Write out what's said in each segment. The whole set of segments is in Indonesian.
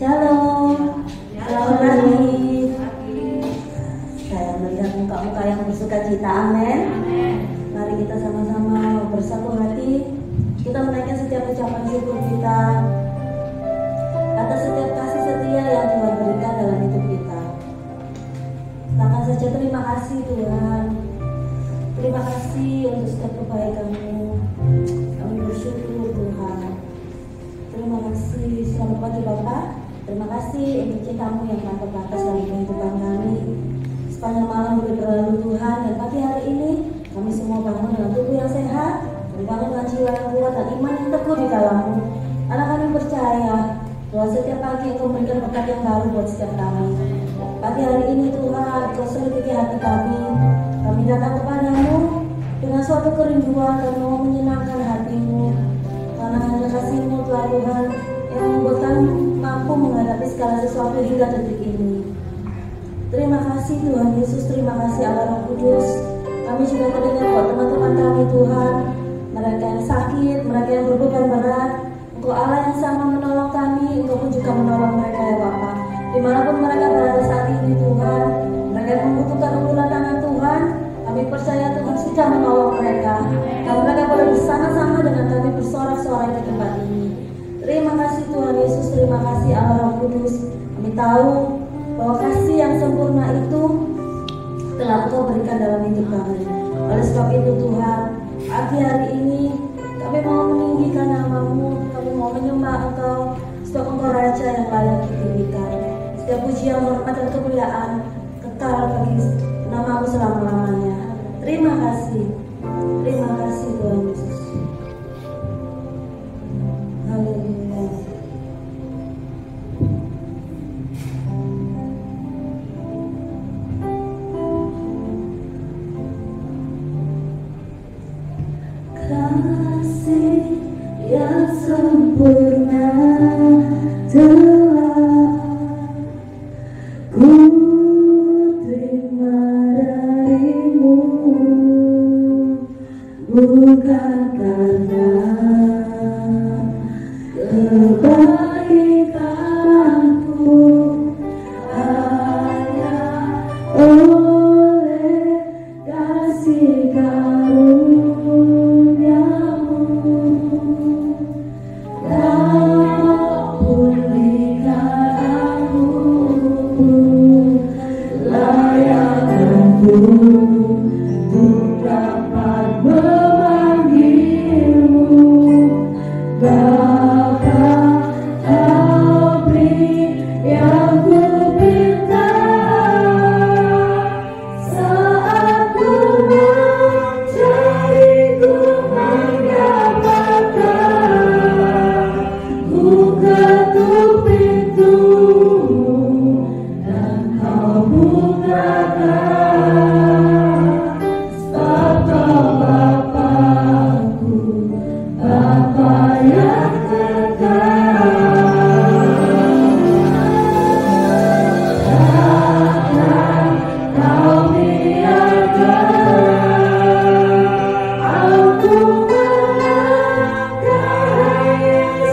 Shalom, selamat pagi. Saya melihat muka-muka yang bersukacita, amin. Mari kita sama-sama bersatu hati. Kita menaikkan setiap ucapan syukur kita atas setiap kasih setia yang Tuhan berikan dalam hidup kita. Katakan saja terima kasih Tuhan. Terima kasih untuk setiap kebaikan-Mu. Kami bersyukur Tuhan. Terima kasih. Selamat pagi Bapak. Terima kasih untuk cinta-Mu yang tanpa batas dalam kehidupan kami. Sepanjang malam boleh berlalu Tuhan, dan pagi hari ini kami semua bangun dengan tubuh yang sehat, bangun dengan jiwa yang kuat dan iman yang teguh di dalam-Mu. Karena kami percaya bahwa setiap pagi Engkau memberikan berkat yang baru buat setiap kami. Pagi hari ini Tuhan, Engkau selidiki hati kami. Kami datang kepada-Mu dengan suatu kerinduan dan mau menyenangkan hati-Mu. Karena hanya kasih-Mu Tuhan yang membuat kami mampu menghadapi segala sesuatu hingga detik ini. Terima kasih Tuhan Yesus, terima kasih Allah Roh Kudus. Kami juga teringat buat teman-teman kami Tuhan, mereka yang sakit, mereka yang berbeban berat. Engkau Allah yang sama menolong kami, Engkau pun juga menolong mereka ya Bapak. Dimanapun mereka berada saat ini Tuhan, mereka yang membutuhkan uluran tangan Tuhan, kami percaya Tuhan sudah menolong mereka. Dan mereka boleh bersama-sama dengan kami bersorak-sorai di tempat ini. Terima kasih Tuhan Yesus, terima kasih Allah Roh Kudus. Kami tahu bahwa kasih yang sempurna itu telah Engkau berikan dalam hidup kami. Oleh sebab itu Tuhan, pagi hari ini kami mau meninggikan nama-Mu, kami mau menyembah Engkau, sebab Engkau Raja yang layak ditinggikan. Setiap pujian, hormat dan kemuliaan kekal bagi nama-Mu selama-lamanya. Terima kasih Tuhan Yesus. Haleluya. Kasih yang sempurna telah ku terima dari-Mu, bukan karena kebaikanku, hanya oleh kasih karunia-Mu. Kau pulihkan aku, layakkanku untuk dapat memanggil-Mu Bapa. Kau beri yang ku minta saat ku mencari, ku mendapatkan. Ku ketuk pintu dan Kau bukakan. Sebab Kau Bapa-Ku, Bapa yang kekal. Takkan Kau biarkan aku melangkah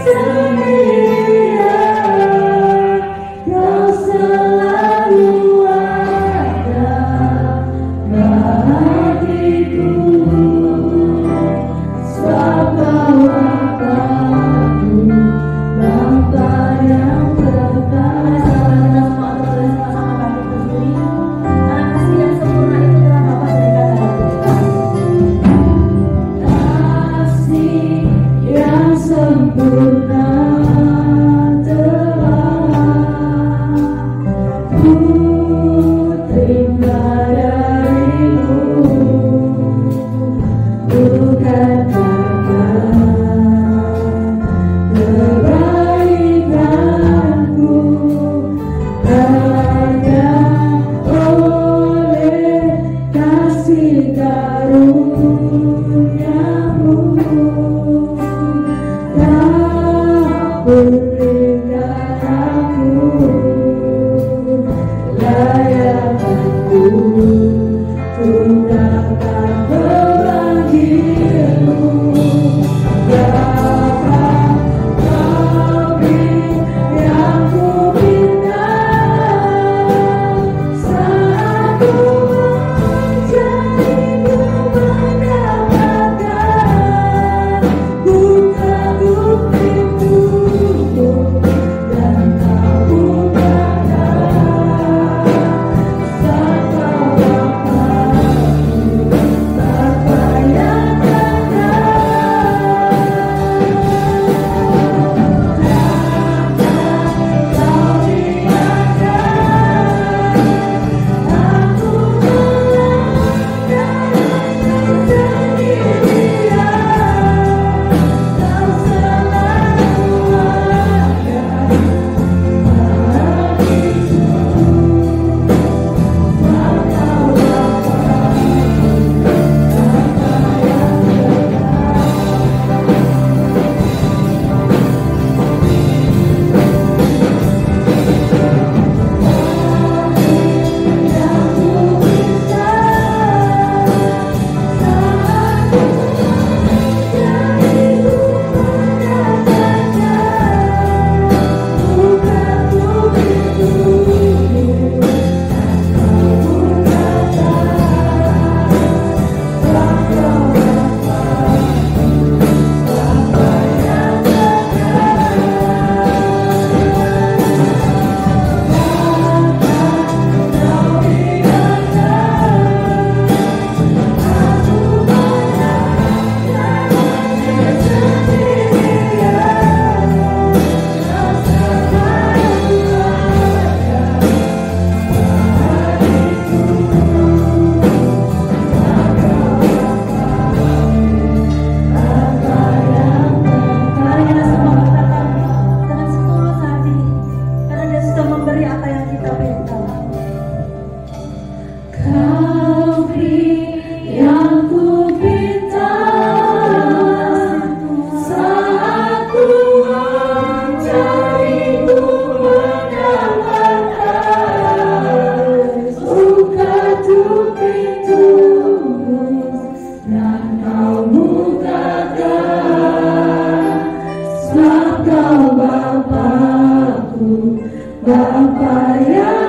sendirian. Kau selalu ada bagiku, sebab Kau Bapa-Ku, Bapa yang kekal. Kita semua boleh sama-sama bangkit berdiri. Karena kasih yang sempurna itu telah Bapa berikan dalam hidup kami. Kau bukakan, sebab Kau Bapa-Ku, Bapa yang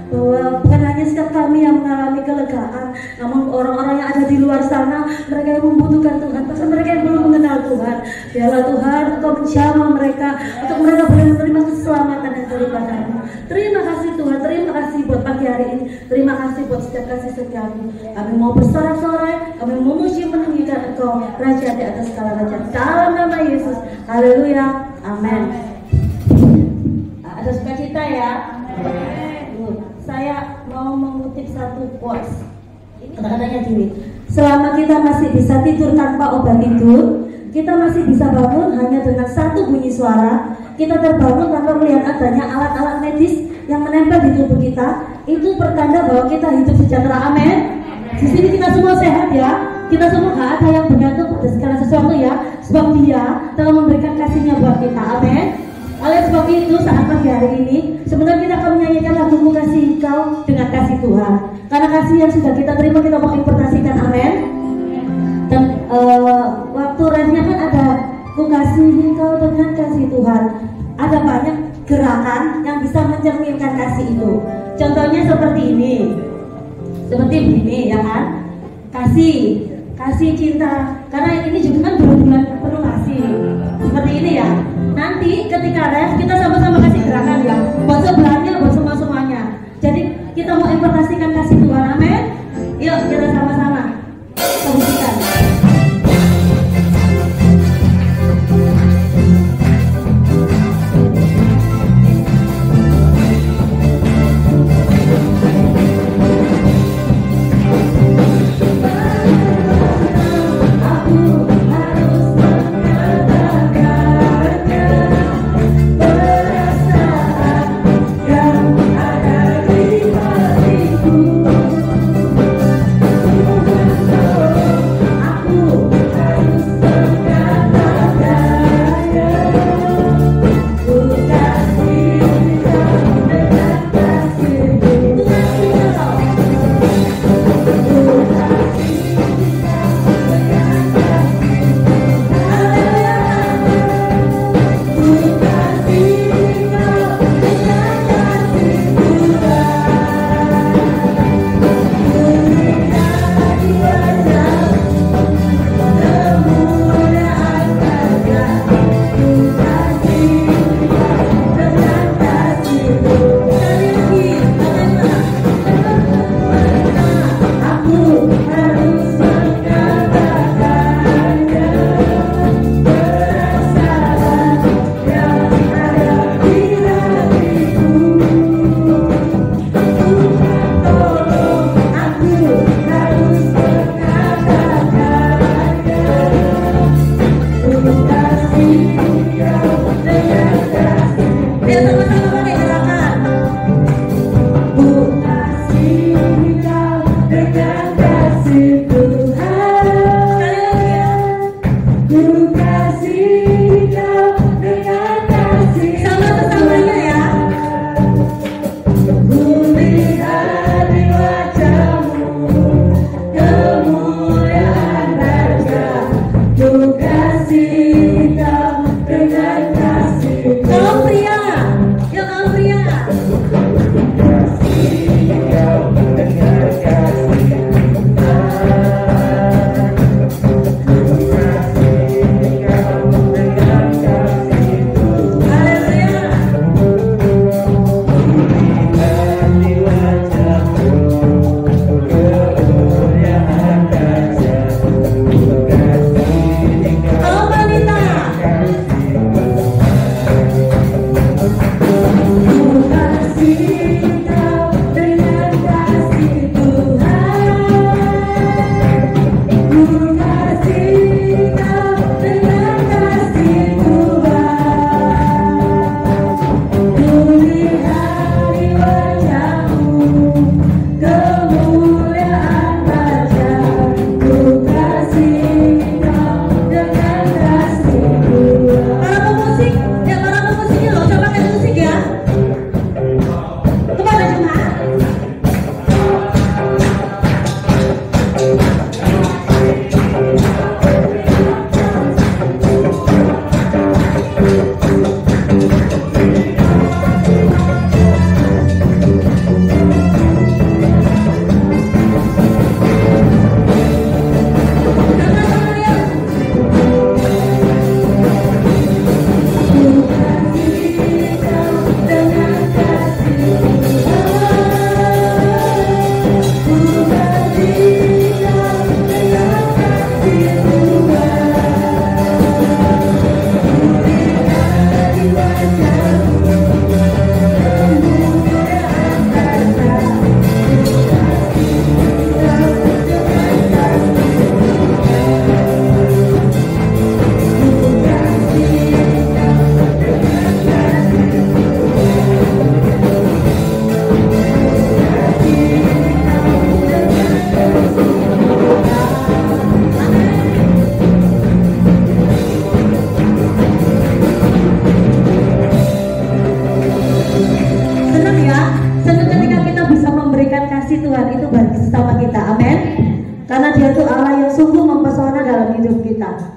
bahwa bukan hanya setiap kami yang mengalami kelegaan, namun orang-orang yang ada di luar sana, mereka yang membutuhkan Tuhan, bahkan mereka yang belum mengenal Tuhan. Biarlah Tuhan Engkau menjamah mereka untuk mereka boleh menerima keselamatan yang daripada-Mu. Terima kasih Tuhan, terima kasih buat pagi hari ini, terima kasih buat setiap kasih setiamu. Kami mau bersorak-sorai, kami memuji meninggikan Engkau, Raja di atas segala raja. Dalam nama Yesus, haleluya, amin. Ada sukacita ya. Saya mau mengutip satu quotes. Kata-katanya gini, selama kita masih bisa tidur tanpa obat tidur, kita masih bisa bangun hanya dengan satu bunyi suara. Kita terbangun tanpa melihat adanya alat-alat medis yang menempel di tubuh kita. Itu pertanda bahwa kita hidup sejahtera. Amin. Di sini kita semua sehat ya. Kita semua gak ada yang bergantung pada segala sesuatu ya, sebab Dia telah memberikan kasih-Nya buat kita. Amin. Oleh sebab itu saat pagi hari ini sebenarnya kita akan menyanyikan lagu Ku Kasih Engkau dengan kasih Tuhan. Karena kasih yang sudah kita terima kita mau interpretasikan, amin. Dan waktu refnya kan ada Ku kasih Engkau dengan kasih Tuhan. Ada banyak gerakan yang bisa mencerminkan kasih itu. Contohnya seperti ini, seperti begini ya kan? Kasih cinta. Karena ini juga kan bulan penuh kasih. Seperti ini ya. Nanti ketika ref kita sama-sama kasih gerakan ya, buat sebelahnya, buat semua-semuanya. Jadi kita mau interpretasikan kasih Tuhan, amin. Yuk kita sama-sama saksikan. Tuhan itu bagi sesama kita, amin. Karena Dia itu Allah yang sungguh mempesona dalam hidup kita.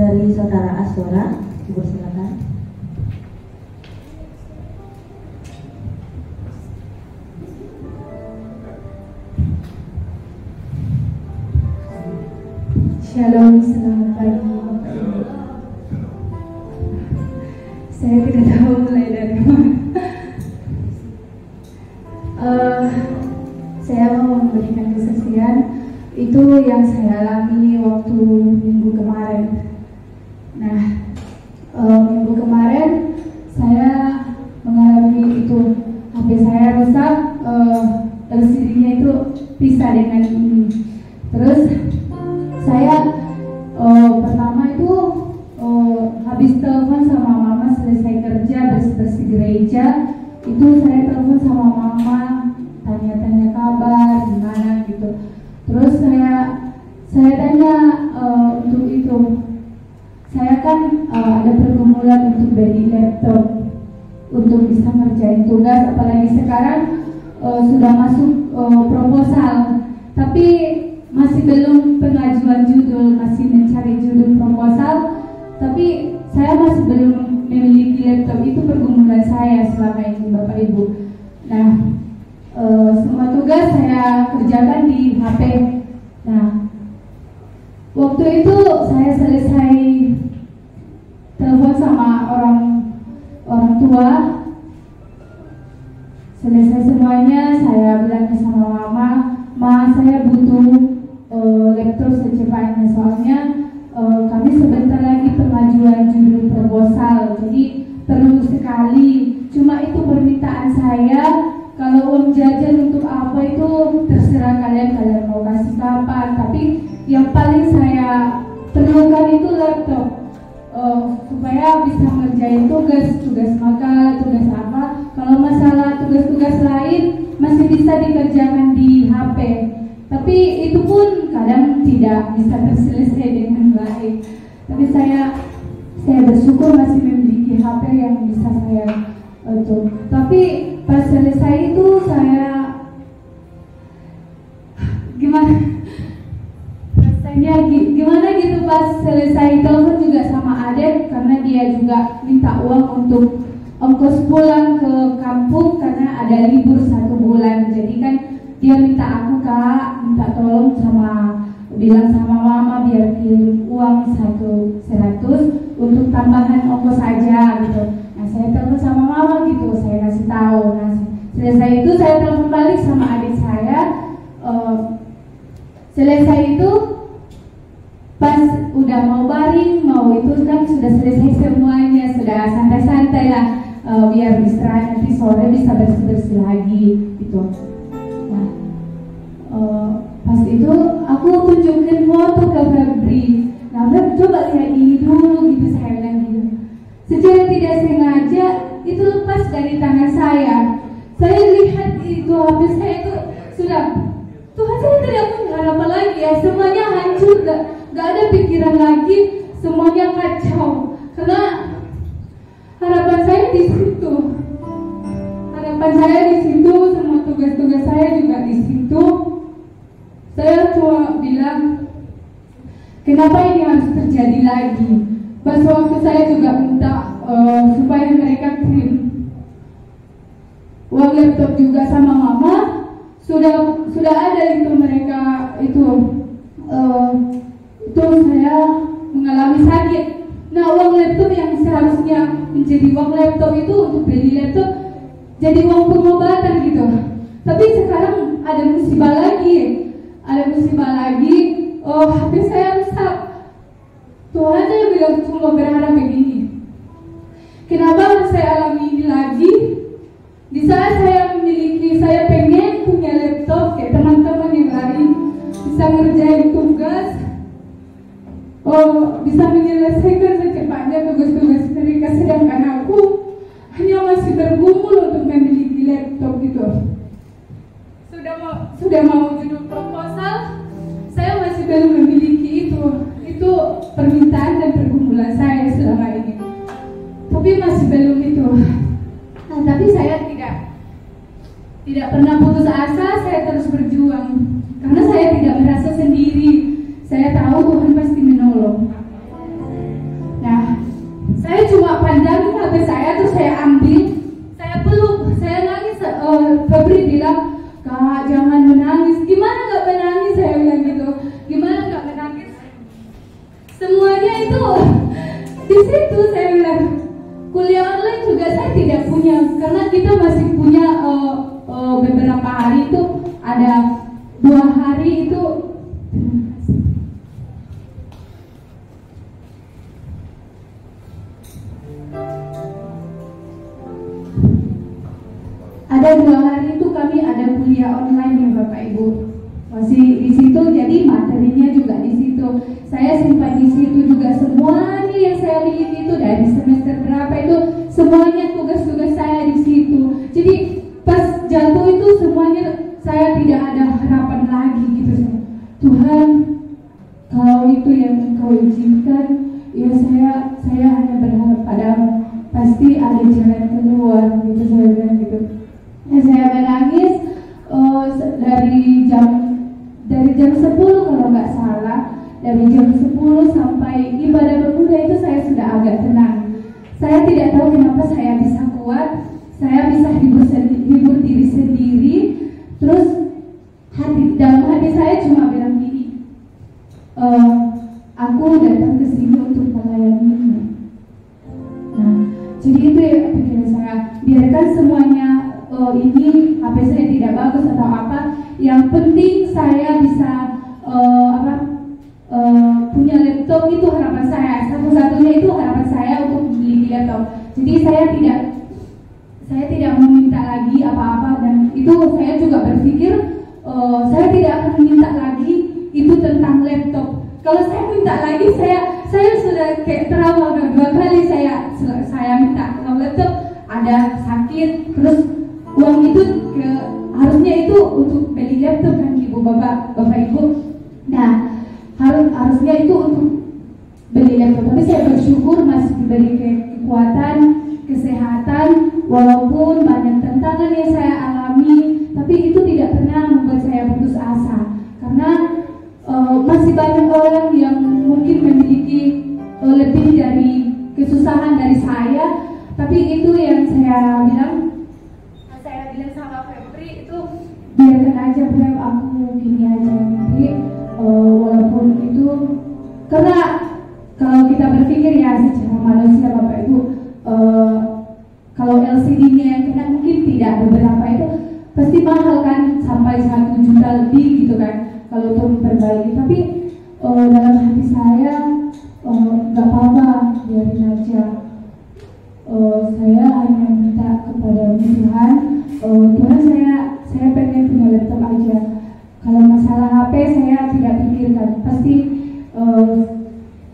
Dari Saudara Astora, Ibu silakan. Shalom, selamat pagi. Saya tidak tahu mulai dari mana. Saya mau memberikan kesaksian itu yang saya alami waktu minggu kemarin. Nah, minggu kemarin saya mengalami itu, HP saya rusak, LCD-nya itu pisah dengan ini. Terus saya pertama itu habis telepon sama mama selesai kerja bersih-bersih gereja, itu saya telepon sama mama, tanya-tanya kabar gimana gitu. Terus saya tanya untuk itu, saya kan ada pergumulan untuk beli laptop untuk bisa ngerjain tugas, apalagi sekarang sudah masuk proposal, tapi masih belum pengajuan judul, masih mencari judul proposal, tapi saya masih belum memiliki laptop. Itu pergumulan saya selama ini, Bapak Ibu. Nah, semua tugas saya kerjakan di HP. Nah, waktu itu saya selesai telepon sama orang tua, selesai semuanya, saya bilang sama mama, Ma, saya butuh laptop secepatnya, soalnya kami sebentar lagi pengajuan judul proposal, jadi perlu sekali. Cuma itu permintaan saya. Kalau uang jajan untuk apa itu terserah kalian mau kasih kapan, tapi yang paling saya perlukan itu laptop, supaya bisa ngerjain tugas maka tugas apa. Kalau masalah tugas-tugas lain masih bisa dikerjakan di HP, tapi itu pun kadang tidak bisa terselesai dengan baik. Tapi saya bersyukur masih memiliki HP yang bisa saya tapi pas selesai itu saya gimana rasanya, gimana gitu pas selesai telepon juga sama adek, karena dia juga minta uang untuk ongkos pulang ke kampung karena ada libur 1 bulan. Jadi kan dia minta aku, Kak, minta tolong bilang sama mama biar kirim uang 100 untuk tambahan ongkos aja gitu. Nah, saya telepon sama mama gitu, saya kasih tahu. Nah, selesai itu saya telepon balik sama adik saya. Selesai itu pas udah mau baring, mau itu kan sudah selesai semuanya, sudah santai-santai lah, biar istirahat, nanti sore bisa bersih-bersih lagi gitu. Nah, pas itu aku tunjukin foto ke Febri. Nah, Feb, coba lihat ini dulu gitu, saya bilang gitu. Secara tidak sengaja itu lepas dari tangan saya. Saya lihat itu HP saya itu sudah, Tuhan, saya tidak punya harapan lagi ya, semuanya hancur, gak ada pikiran lagi, semuanya kacau. Karena harapan saya di situ, semua tugas-tugas saya juga di situ. Saya cuma bilang, kenapa ini harus terjadi lagi? Pas waktu saya juga minta supaya mereka kirim uang laptop juga sama mama, sudah ada itu mereka itu saya mengalami sakit. Nah, uang laptop yang seharusnya menjadi uang laptop itu untuk beli laptop jadi uang pengobatan gitu. Tapi sekarang ada musibah lagi, HP saya rusak. Tuhan, saya bilang cuma berharap begini, kenapa saya alami ini lagi? Di saat saya pengen punya laptop kayak teman-teman yang lain, bisa ngerjain tugas, bisa menyelesaikan secepatnya tugas-tugas mereka, sedangkan aku hanya masih bergumul untuk memiliki laptop gitu. Sudah mau judul proposal, saya masih belum memiliki itu. Itu permintaan dan pergumulan saya selama ini. Tapi masih belum itu. Nah, tapi saya tidak pernah putus asa, saya terus berjuang. Karena saya tidak merasa sendiri. Saya tahu Tuhan pasti menolong. Nah, saya cuma pandangin HP saya, terus saya ambil, saya peluk, saya nangis. Febri bilang, Kak, jangan menangis. Gimana gak menangis? Saya bilang gitu. Gimana gak menangis? Semuanya itu di situ. Saya bilang, kuliah online juga saya tidak punya, karena kita masih punya beberapa hari itu, ada 2 hari itu online nih Bapak Ibu, masih di situ, jadi materinya juga di situ. Saya simpan di situ juga semuanya yang saya miliki itu dari semester berapa itu, semuanya tugas-tugas saya di situ. Jadi pas jatuh itu semuanya saya tidak ada harapan lagi gitu. Tuhan, kalau itu yang Engkau izinkan, ya saya hanya berharap padamu, pasti ada jalan keluar gitu, saya bilang gitu. Saya menangis dari jam 10 kalau nggak salah, dari jam 10 sampai ibadah bermula itu saya sudah agak tenang. Saya tidak tahu kenapa saya bisa kuat, saya bisa hibur diri sendiri. Terus dalam hati saya cuma bilang gini, aku datang ke sini untuk melayanimu. Nah, jadi itu ya pikiran saya. Biarkan semuanya ini HP saya tidak bagus atau apa, yang penting saya bisa punya laptop, itu harapan saya. Satu-satunya itu harapan saya untuk beli laptop. Jadi saya tidak meminta lagi apa-apa, dan itu saya juga berpikir saya tidak akan meminta lagi itu tentang laptop. Kalau saya minta lagi, saya sudah kayak trauma. 2 kali saya minta laptop, ada sakit, terus uang itu harusnya itu untuk beli laptop kan Ibu Bapak Ibu. Nah, harusnya itu untuk beli laptop, tapi saya bersyukur masih diberi kekuatan, kesehatan, walaupun banyak tantangan yang saya alami, tapi itu tidak pernah membuat saya putus asa, karena masih banyak orang yang mungkin memiliki lebih dari kesusahan dari saya, tapi itu yang saya bilang sama Febri itu, biarkan aja Feb, aku gini aja. Jadi walaupun itu, karena kalau kita berpikir ya secara manusia Bapak Ibu, kalau LCD-nya yang kena mungkin tidak beberapa itu pasti mahal kan, sampai 1 juta lebih gitu kan kalau untuk diperbaiki. Tapi dalam hati saya nggak apa-apa, biarin aja. Saya hanya minta kepada Tuhan, Tuhan saya pengen punya laptop aja. Kalau masalah HP saya tidak pikirkan, pasti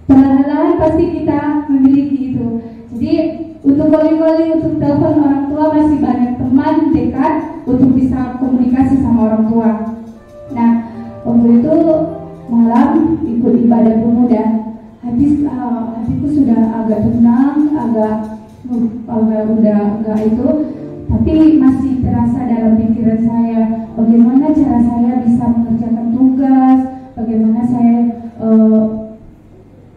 perlahan-lahan pasti kita memiliki itu. Jadi untuk calling, untuk telepon orang tua, masih banyak teman dekat untuk bisa komunikasi sama orang tua. Nah, waktu itu malam ikut ibadah pemuda, hatiku sudah agak tenang, agak udah enggak itu, tapi masih terasa dalam pikiran saya bagaimana cara saya bisa mengerjakan tugas, bagaimana saya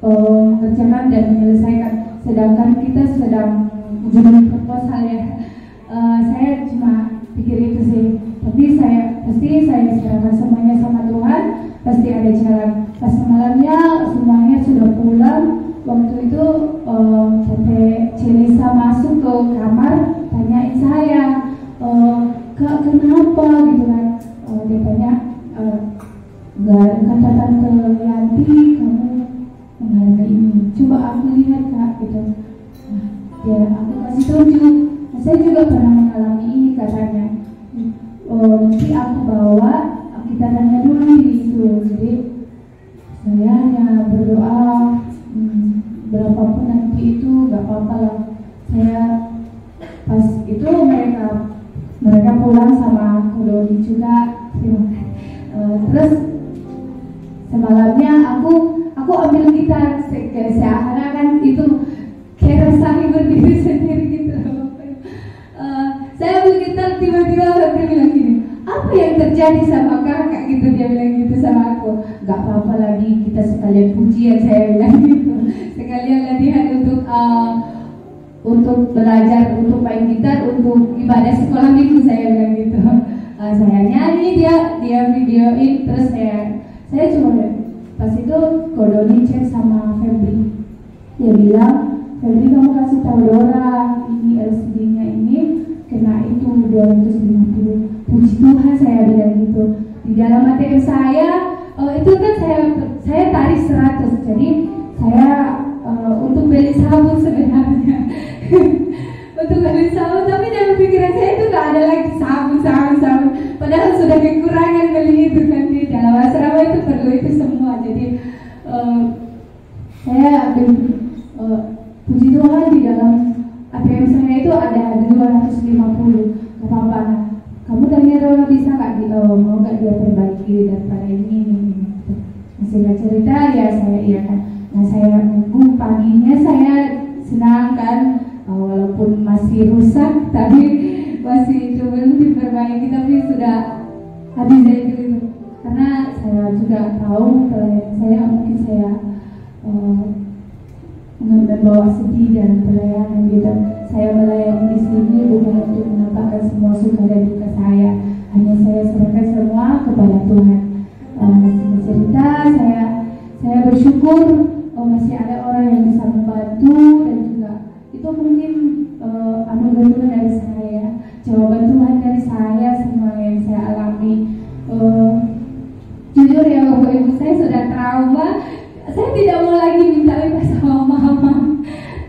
mengerjakan dan menyelesaikan, sedangkan kita sedang ujian proposal ya. Saya cuma pikir itu sih, tapi pasti saya serahkan semuanya sama Tuhan, pasti ada jalan. Pas malamnya semuanya sudah pulang. Waktu itu Tante Celisa masuk ke kamar, tanyain saya, Kak kenapa gitu kan. Dia tanya, enggak, kata Tante Yanti kamu mengalami ini, coba aku lihat Kak gitu. Nah, dia aku kasih tunjuk, saya juga pernah mengalami ini katanya. Nanti aku bawa, kita tanya dulu itu. Jadi saya hanya berdoa, berapapun nanti itu gak apa-apa lah. Saya pas itu mereka pulang sama Kodoli juga. Terus semalamnya aku ambil gitar, seakan-akan itu kayak rasa hibur diri sendiri gitu. Saya ambil gitar, tiba-tiba Febri bilang gini, apa yang terjadi sama kakak gitu, dia bilang gitu sama aku. Gak apa-apa lagi, kita sekalian pujian, saya bilang gitu, sekalian latihan untuk belajar, untuk main gitar, untuk ibadah sekolah minggu, saya bilang gitu. Saya nyanyi, dia videoin, terus saya cuma pas itu Kodoni chat sama Febri, dia bilang, Febri kamu kasih tahu Dora, ini LCD-nya ini kena itu 250. Puji Tuhan, saya bilang gitu. Di dalam ATM saya itu kan saya tarik 100, jadi saya untuk beli sabun sebenarnya. untuk beli sabun, tapi dalam pikiran saya itu nggak ada lagi sabun. Padahal sudah kekurangan beli itu kan, di dalam asrama itu perlu itu semua. Jadi saya puji Tuhan di dalam ATM saya itu ada 250. Gak apa-apa, kamu tanya Rona bisa nggak mau nggak dia perbaiki daripada ini. Singkat cerita ya saya iya kan. Nah saya nunggu paginya, saya senang kan, walaupun masih rusak tapi masih coba diperbaiki, tapi sudah habis itu. Karena saya juga tahu pelayan saya mungkin saya membawa sedih dan pelayanan gitu. Saya melayani di sini bukan untuk menampakkan semua suka dan duka saya, hanya saya serahkan semua kepada Tuhan. Singkat cerita saya bersyukur masih ada orang yang bisa membantu, dan juga itu mungkin anugerah Tuhan dari saya, jawaban Tuhan dari saya, semua yang saya alami. Jujur ya Bapak Ibu, saya sudah trauma. Saya tidak mau lagi minta sama mama.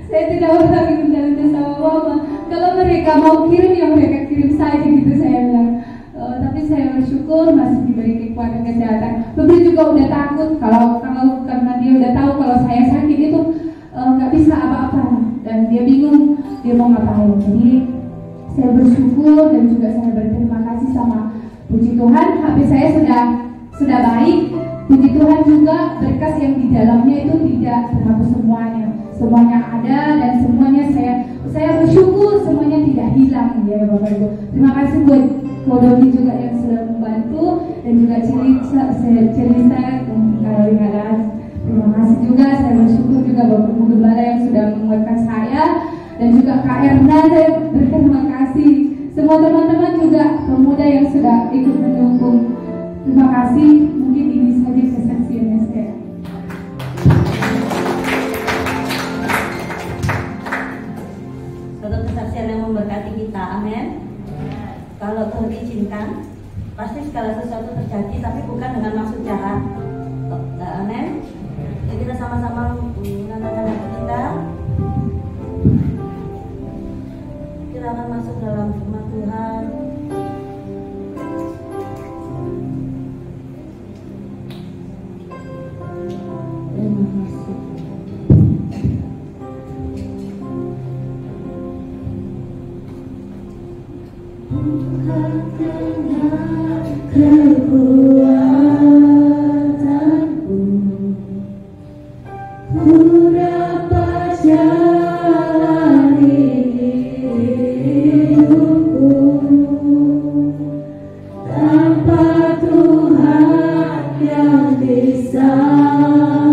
Saya tidak mau lagi minta sama mama. Kalau mereka mau kirim, ya mereka kirim saja gitu, saya bilang. Tapi saya bersyukur masih diberi kekuatan kesehatan. Febri juga udah takut kalau karena dia udah tahu kalau saya sakit itu nggak bisa apa-apa, dan dia bingung dia mau ngapain. Jadi saya bersyukur dan juga saya berterima kasih sama puji Tuhan, HP saya sudah baik. Puji Tuhan juga berkas yang di dalamnya itu tidak terhapus semuanya ada, dan semuanya saya bersyukur semuanya tidak hilang ya Bapak Ibu. Terima kasih buat Kodoni juga yang sudah membantu, dan juga Celisa Karolina. Terima kasih juga, saya bersyukur juga Bapak Ibu Gembala yang sudah menguatkan saya, dan juga Kak Erna, saya berterima kasih. Semua teman-teman juga pemuda yang sudah ikut mendukung. Terima kasih, mungkin ini saja kesaksiannya saya. Suatu kesaksian yang memberkati kita, amin. Kalau Tuhan izinkan, pasti segala sesuatu terjadi, tapi bukan dengan maksud jahat. Amin. Jadi kita sama-sama menanamkan hati kita. Kita akan masuk dalam firman Tuhan. Terima kasih. Bukan dengan kekuatanku, ku dapat jalani hidupku tanpa Tuhan yang di sampingku.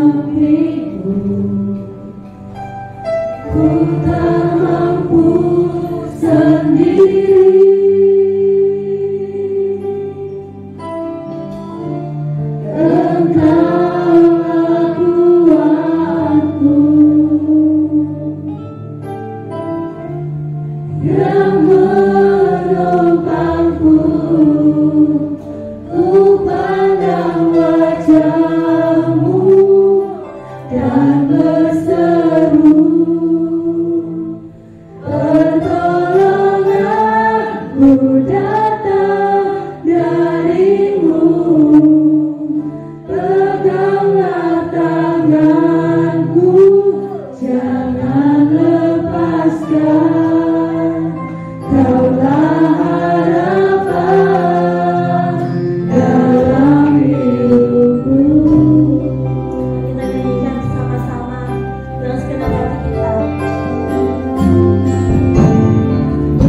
Ku tak mampu sendiri.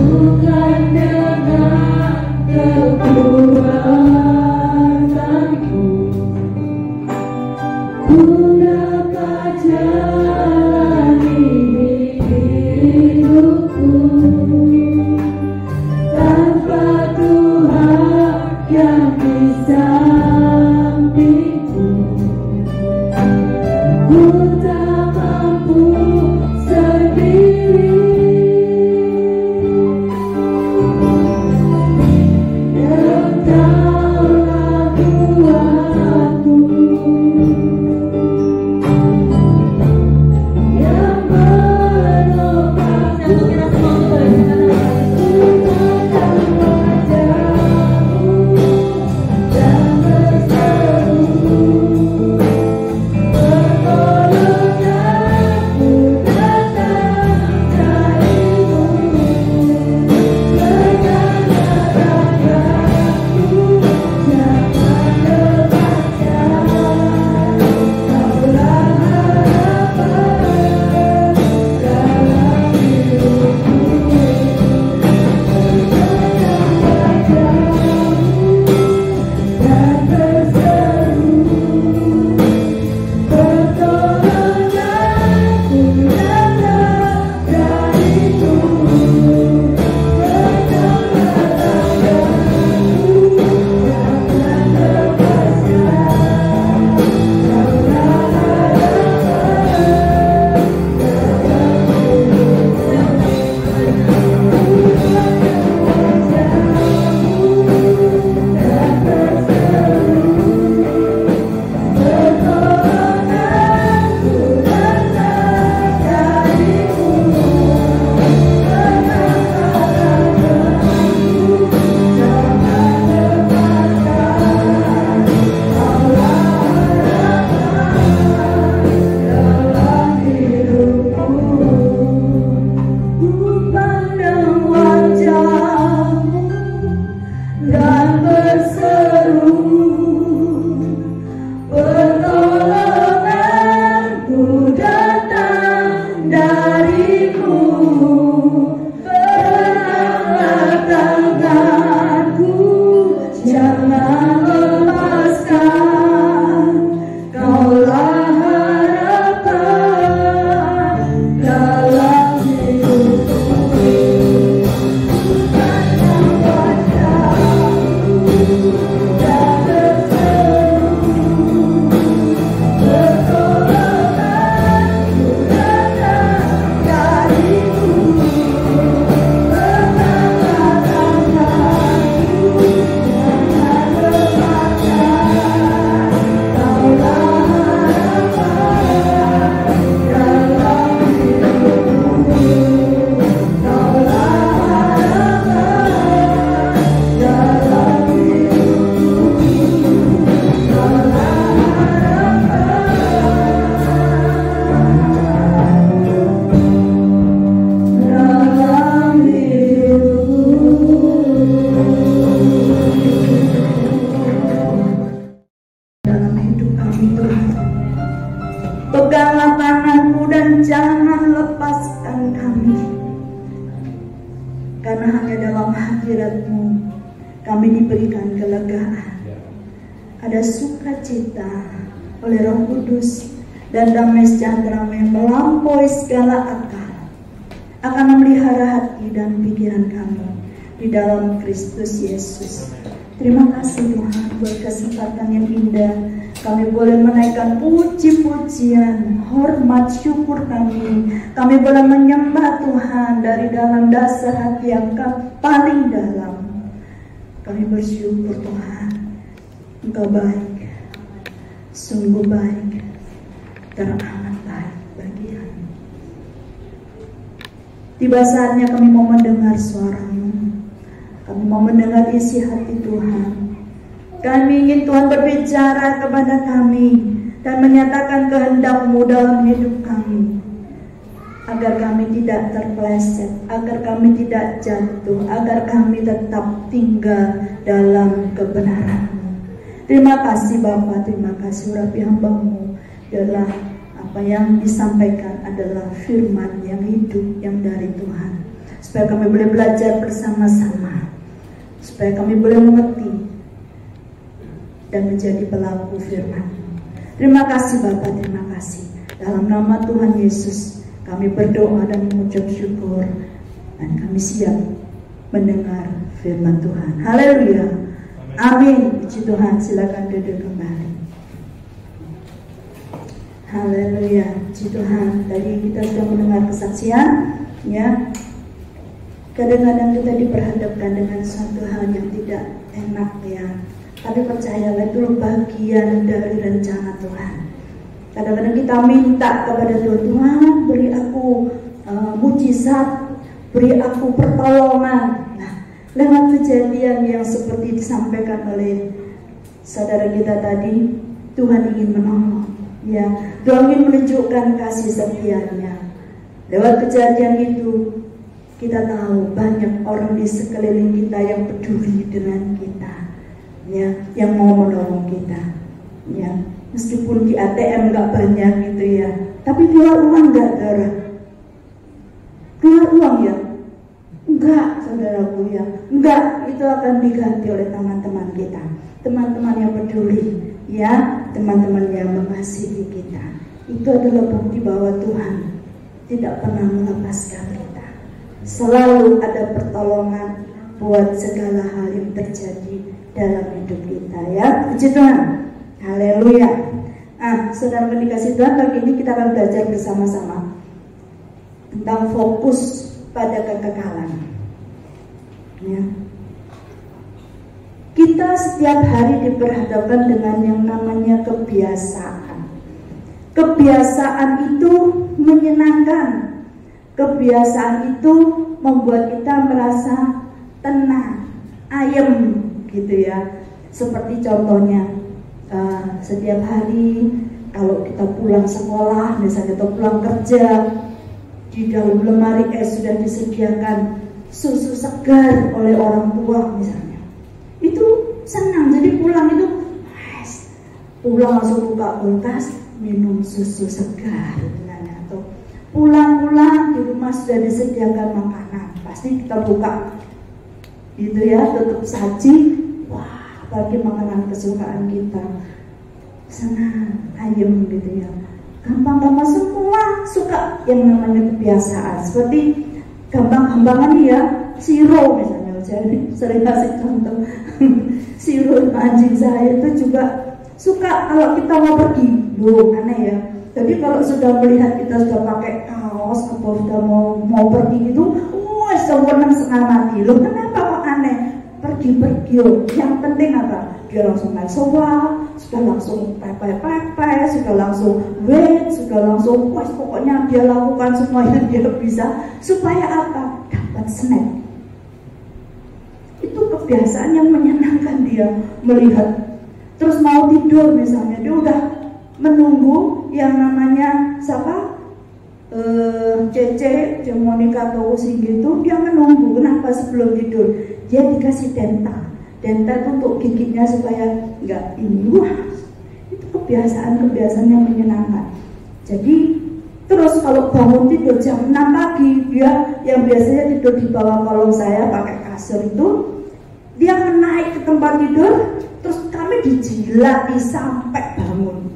Bukan dengan kekuatan takkan lepaskan. Kaulah harapan dalam hidupku. Peganglah tanganmu dan jangan lepaskan kami, karena hanya dalam hadirat-Mu kami diberikan kelegaan. Ada sukacita oleh Roh Kudus dan damai sejahtera yang melampaui segala akal akan memelihara hati dan pikiran kami di dalam Kristus Yesus. Terima kasih Tuhan buat kesempatan yang indah. Kami boleh menaikkan puji-pujian, hormat, syukur kami. Kami boleh menyembah Tuhan dari dalam dasar hati yang paling dalam. Kami bersyukur Tuhan, Engkau baik, sungguh baik, teramat baik bagi kami. Tiba saatnya kami mau mendengar suara-Mu. Kami mau mendengar isi hati Tuhan. Kami ingin Tuhan berbicara kepada kami dan menyatakan kehendak-Mu dalam hidup kami, agar kami tidak terpeleset, agar kami tidak jatuh, agar kami tetap tinggal dalam kebenaran-Mu. Terima kasih Bapa, terima kasih urapi hamba-Mu adalah apa yang disampaikan adalah firman yang hidup yang dari Tuhan, supaya kami boleh belajar bersama-sama, supaya kami boleh mengerti dan menjadi pelaku firman. Terima kasih Bapa, terima kasih. Dalam nama Tuhan Yesus kami berdoa dan mengucap syukur, dan kami siap mendengar firman Tuhan. Haleluya, amin. Puji Tuhan, silakan duduk kembali. Haleluya, puji Tuhan. Tadi kita sudah mendengar kesaksian, ya. Kadang-kadang kita diperhadapkan dengan suatu hal yang tidak enak, ya. Tapi percayalah itu bagian dari rencana Tuhan. Kadang-kadang kita minta kepada Tuhan, Tuhan beri aku mujizat, beri aku pertolongan. Nah, lewat kejadian yang seperti disampaikan oleh saudara kita tadi, Tuhan ingin menolong. Ya, Tuhan ingin menunjukkan kasih setia-Nya. Lewat kejadian itu, kita tahu banyak orang di sekeliling kita yang peduli dengan kita, ya, yang mau menolong kita, ya. Meskipun di ATM nggak banyak gitu ya, tapi keluar uang nggak, saudara? Keluar uang ya? Enggak, saudaraku ya, enggak. Itu akan diganti oleh teman-teman kita, teman-teman yang peduli, ya, teman-teman yang mengasihi kita. Itu adalah bukti bahwa Tuhan tidak pernah melepaskan kita. Selalu ada pertolongan buat segala hal yang terjadi dalam hidup kita, ya. Puji Tuhan. Haleluya. Saudara dikasih Tuhan, pagi ini kita akan belajar bersama-sama tentang fokus pada kekekalan, ya. Kita setiap hari diperhadapkan dengan yang namanya kebiasaan. Kebiasaan itu menyenangkan. Kebiasaan itu membuat kita merasa tenang, ayem gitu ya. Seperti contohnya, setiap hari kalau kita pulang sekolah, misalnya kita pulang kerja, di dalam lemari sudah disediakan susu segar oleh orang tua misalnya. Itu senang, jadi pulang itu pulang langsung buka kulkas, minum susu segar misalnya. Atau pulang-pulang di rumah sudah disediakan makanan, pasti kita buka gitu ya, tutup saji, wah apalagi makanan kesukaan kita, senang, ayem gitu ya. Gampang-gampang semua suka yang namanya kebiasaan. Seperti gampang-gampangan ya, siro misalnya, saya sering kasih contoh. Siro anjing saya itu juga suka kalau kita mau pergi, loh aneh ya. Jadi kalau sudah melihat kita sudah pakai kaos atau sudah mau pergi gitu, senang setengah mati. Loh kenapa kok aneh? Pergi-pergi, yang penting apa? Dia langsung naik sofa, sudah langsung pepe, sudah langsung wait, sudah langsung puas. Pokoknya dia lakukan semua yang dia bisa supaya apa? Dapat snack. Itu kebiasaan yang menyenangkan dia melihat. Terus mau tidur misalnya, dia udah menunggu yang namanya siapa? Cece, Monica atau Usi gitu, dia menunggu. Kenapa? Sebelum tidur dia dikasih dental itu untuk giginya supaya nggak ini. Wah, itu kebiasaan yang menyenangkan. Jadi terus kalau bangun tidur jam 6 pagi, dia yang biasanya tidur di bawah kolong saya pakai kasur itu, dia naik ke tempat tidur, terus kami dijilati sampai bangun.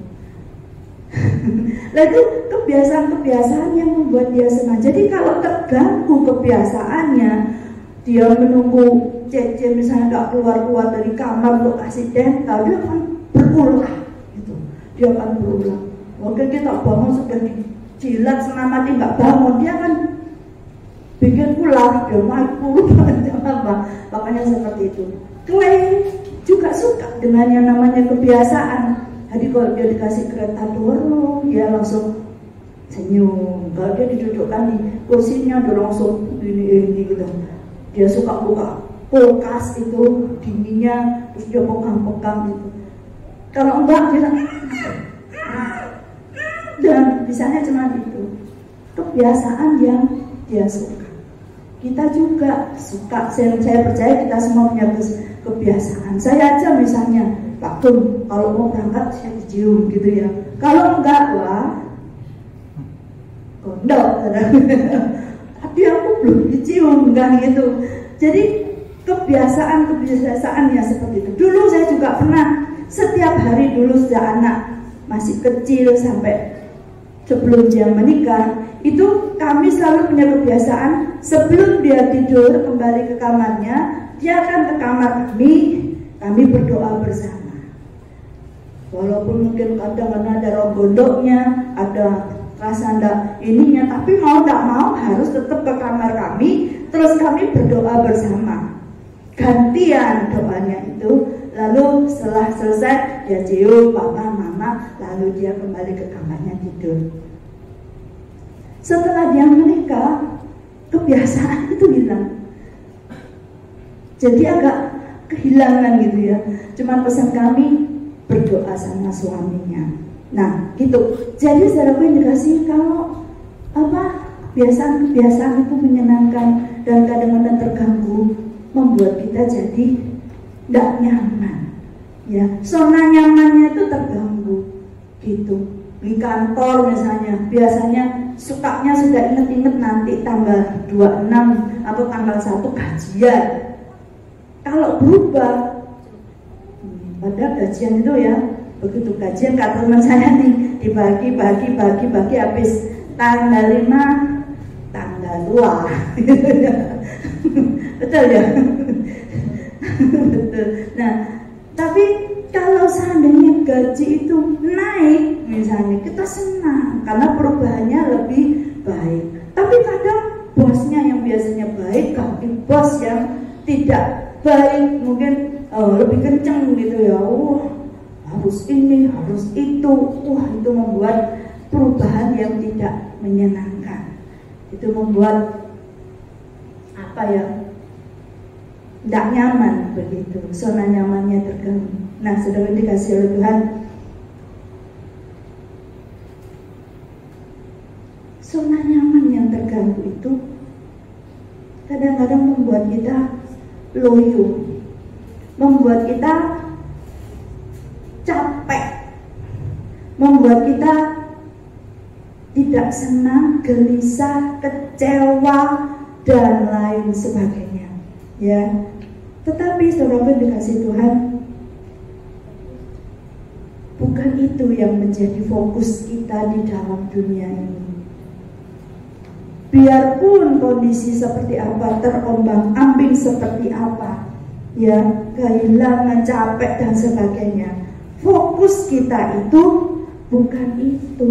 Nah itu kebiasaan yang membuat dia senang. Jadi kalau terganggu kebiasaannya, dia menunggu Cece misalnya nggak keluar dari kamar untuk kasih dental, dia akan berulang gitu. Dia akan berulang. Mungkin kita bangun sudah dijilat setengah mati nggak bangun, dia akan bikin ulah, dia naik puluh apa. Makanya seperti itu. Clay juga suka dengan yang namanya kebiasaan. Jadi kalau dia dikasih kereta dorong, dia langsung senyum. Kalau dia didudukkan di kursinya, dia langsung ini gitu. Dia suka buka kulkas itu dinginnya, terus dia pegang gitu. Kalau enggak dia dan bisanya cuma itu. Kebiasaan yang dia suka. Kita juga suka. Saya percaya kita semua punya kebiasaan. Saya aja misalnya, Pak Tun, kalau mau berangkat saya dicium gitu ya. Kalau enggak, wah gondok. Tapi aku belum dicium kan gitu. Jadi kebiasaan-kebiasaannya seperti itu. Dulu saya juga pernah setiap hari dulu sejak anak masih kecil sampai sebelum dia menikah, itu kami selalu punya kebiasaan sebelum dia tidur kembali ke kamarnya, dia akan ke kamar kami berdoa bersama. Walaupun mungkin kadang-kadang ada roh gondoknya, ada rasa ndak ininya, tapi mau tak mau harus tetap ke kamar kami, terus kami berdoa bersama. Gantian doanya itu, lalu setelah selesai dia cium papa mama, lalu dia kembali ke kamarnya tidur. Setelah dia menikah, kebiasaan itu hilang, jadi agak kehilangan gitu ya. Cuman pesan kami berdoa sama suaminya. Nah gitu. Jadi saudaraku yang dikasih, kalau kebiasaan itu menyenangkan dan kadang-kadang terganggu, membuat kita jadi tidak nyaman, ya. Zona nyamannya itu terganggu, gitu. Di kantor misalnya, biasanya sukanya sudah inget-inget nanti tanggal 26 atau tanggal 1 gajian. Kalau berubah, pada gajian itu ya, begitu gajian kata teman saya nih, dibagi habis tanggal 5, tanggal 2. Betul ya? Betul. Nah, tapi kalau seandainya gaji itu naik misalnya, kita senang karena perubahannya lebih baik. Tapi kadang bosnya yang biasanya baik ganti bos yang tidak baik, mungkin lebih kenceng gitu ya. Harus ini, harus itu. Itu membuat perubahan yang tidak menyenangkan. Itu membuat tidak nyaman begitu, zona nyamannya terganggu. Nah, saudara dikasih oleh Tuhan, zona nyaman yang terganggu itu kadang-kadang membuat kita loyo, membuat kita capek, membuat kita tidak senang, gelisah, kecewa, dan lain sebagainya, ya. Tetapi saudara dikasih Tuhan, bukan itu yang menjadi fokus kita di dalam dunia ini. Biarpun kondisi seperti apa, terombang-ambing seperti apa, ya, kehilangan, capek dan sebagainya, fokus kita itu bukan itu.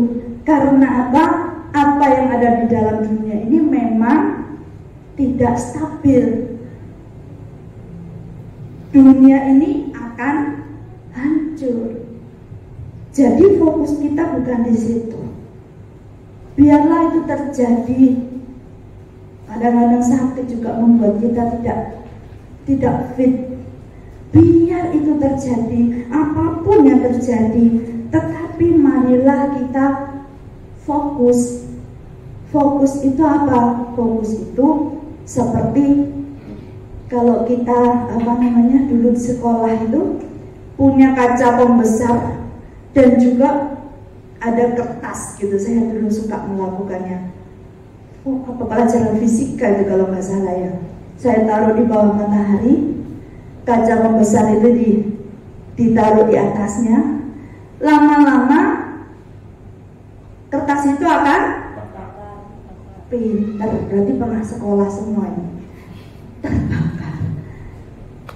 Karena apa? Apa yang ada di dalam dunia ini memang tidak stabil. Dunia ini akan hancur. Jadi fokus kita bukan di situ. Biarlah itu terjadi. Kadang-kadang sakit juga membuat kita tidak fit. Biar itu terjadi, apapun yang terjadi, tetapi marilah kita fokus. Fokus itu apa? Fokus itu seperti kalau kita dulu di sekolah itu punya kaca pembesar dan juga ada kertas gitu. Saya dulu suka melakukannya. Apa pelajaran fisika itu kalau nggak salah ya. Saya taruh di bawah matahari, kaca pembesar itu ditaruh di atasnya. Lama-lama kertas itu akan pintar. Berarti pernah sekolah semua ini. Terbakar.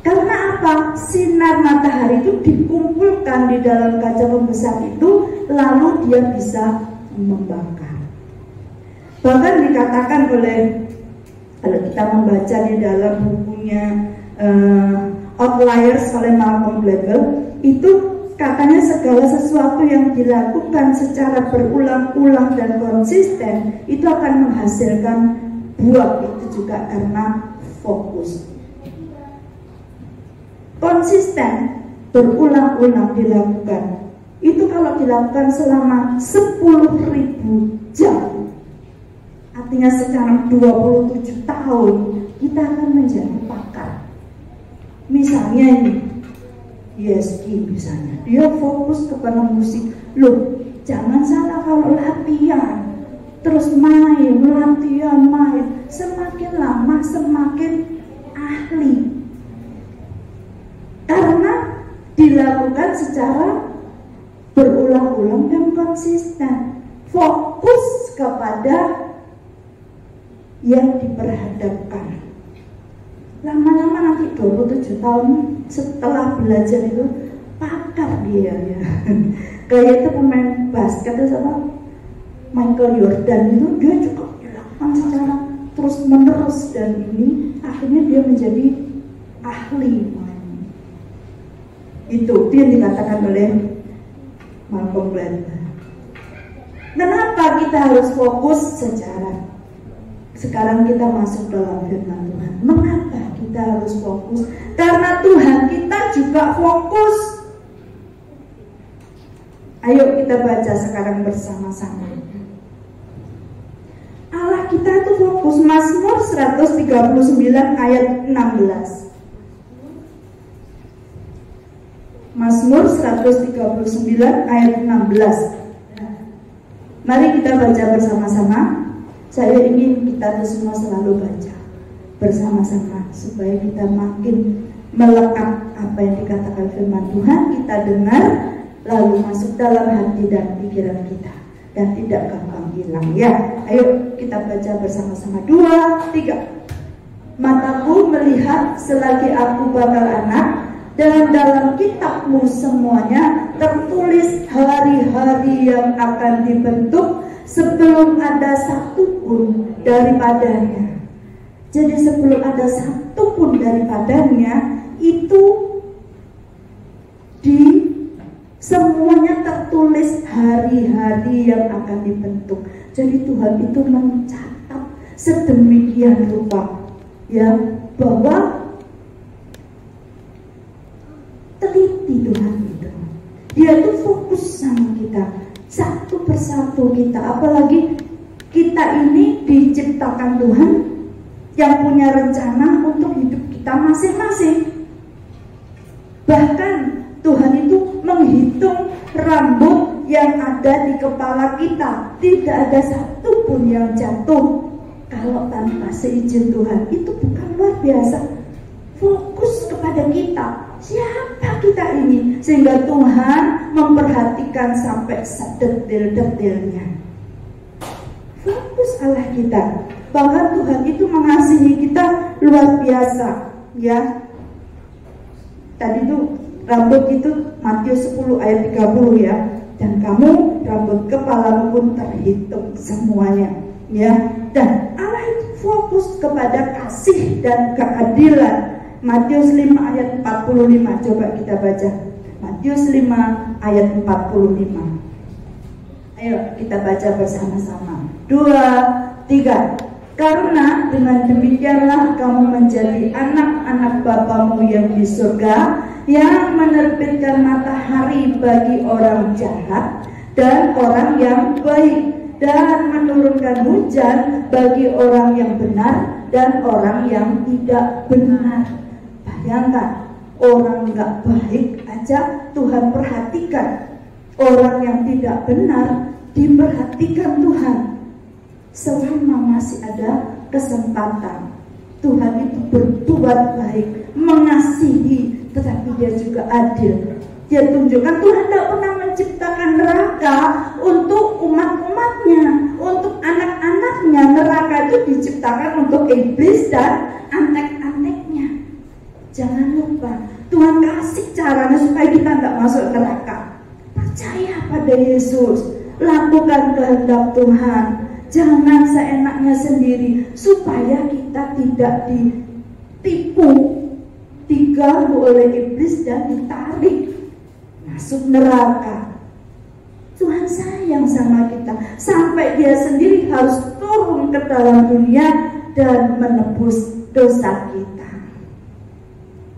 Karena apa? Sinar matahari itu dikumpulkan di dalam kaca pembesar itu, lalu dia bisa membakar. Bahkan dikatakan oleh, kalau kita membaca di dalam bukunya Outliers oleh Malcolm Gladwell, itu katanya segala sesuatu yang dilakukan secara berulang-ulang dan konsisten itu akan menghasilkan buah. Itu juga karena fokus. Konsisten, berulang-ulang dilakukan. Itu kalau dilakukan selama 10.000 jam, artinya sekarang 27 tahun, kita akan menjadi pakar. Misalnya ini Yeski misalnya, dia fokus kepada musik. Loh, jangan salah kalau latihan terus main, latihan main, semakin lama semakin ahli. Karena dilakukan secara berulang-ulang dan konsisten. Fokus kepada yang diperhadapkan. Lama-lama nanti 27 tahun setelah belajar itu pakar dia ya. Kayak itu pemain basket itu sama Michael Jordan itu, dia juga dilakukan secara terus menerus dan ini akhirnya dia menjadi ahli main. Itu yang dikatakan oleh Malcolm Gladwell. Kenapa kita harus fokus secara? Sekarang kita masuk dalam firman Tuhan. Mengapa kita harus fokus? Karena Tuhan kita juga fokus. Ayo kita baca sekarang bersama-sama. Allah kita itu fokus. Mazmur 139 ayat 16. Mazmur 139 ayat 16. Mari kita baca bersama-sama. Saya ingin kita semua selalu baca bersama-sama supaya kita makin melekat apa yang dikatakan firman Tuhan, kita dengar lalu masuk dalam hati dan pikiran kita dan tidak gampang hilang ya. Ayo kita baca bersama-sama. 2, 3. Mataku melihat selagi aku bakal anak, dan dalam kitabmu semuanya tertulis hari-hari yang akan dibentuk sebelum ada satu pun daripadanya. Jadi sebelum ada satu pun daripadanya itu semuanya tertulis hari-hari yang akan dibentuk. Jadi Tuhan itu mencatat sedemikian rupa ya, bahwa teliti Tuhan itu. Dia itu fokus sama kita satu persatu kita, apalagi kita ini diciptakan Tuhan yang punya rencana untuk hidup kita masing-masing. Bahkan Tuhan itu menghitung rambut yang ada di kepala kita, tidak ada satu pun yang jatuh kalau tanpa seizin Tuhan. Itu bukan luar biasa. Fokus kepada kita, siapa kita ini, sehingga Tuhan memperhatikan diperhatikan sampai sedetil-detilnya. Fokus Allah kita, bahwa Tuhan itu mengasihi kita luar biasa, ya. Tadi tuh rambut itu Matius 10 ayat 30 ya. Dan kamu rambut kepalamu pun terhitung semuanya, ya. Dan Allah itu fokus kepada kasih dan keadilan. Matius 5 ayat 45, coba kita baca. Matius 5 ayat 45. Ayo kita baca bersama-sama. 2, 3. Karena dengan demikianlah kamu menjadi anak-anak Bapamu yang di surga, yang menerbitkan matahari bagi orang jahat dan orang yang baik, dan menurunkan hujan bagi orang yang benar dan orang yang tidak benar. Bayangkan, orang nggak baik aja Tuhan perhatikan, orang yang tidak benar diperhatikan Tuhan. Selama masih ada kesempatan, Tuhan itu berbuat baik, mengasihi, tetapi Dia juga adil. Dia tunjukkan Tuhan tidak pernah menciptakan neraka untuk umat-umatnya, untuk anak-anaknya. Neraka itu diciptakan untuk iblis dan antek-anteknya. Jangan lupa, Tuhan kasih caranya supaya kita tidak masuk neraka. Percaya pada Yesus, lakukan kehendak Tuhan. Jangan seenaknya sendiri, supaya kita tidak ditipu, diganggu oleh iblis dan ditarik masuk neraka. Tuhan sayang sama kita, sampai Dia sendiri harus turun ke dalam dunia dan menebus dosa kita.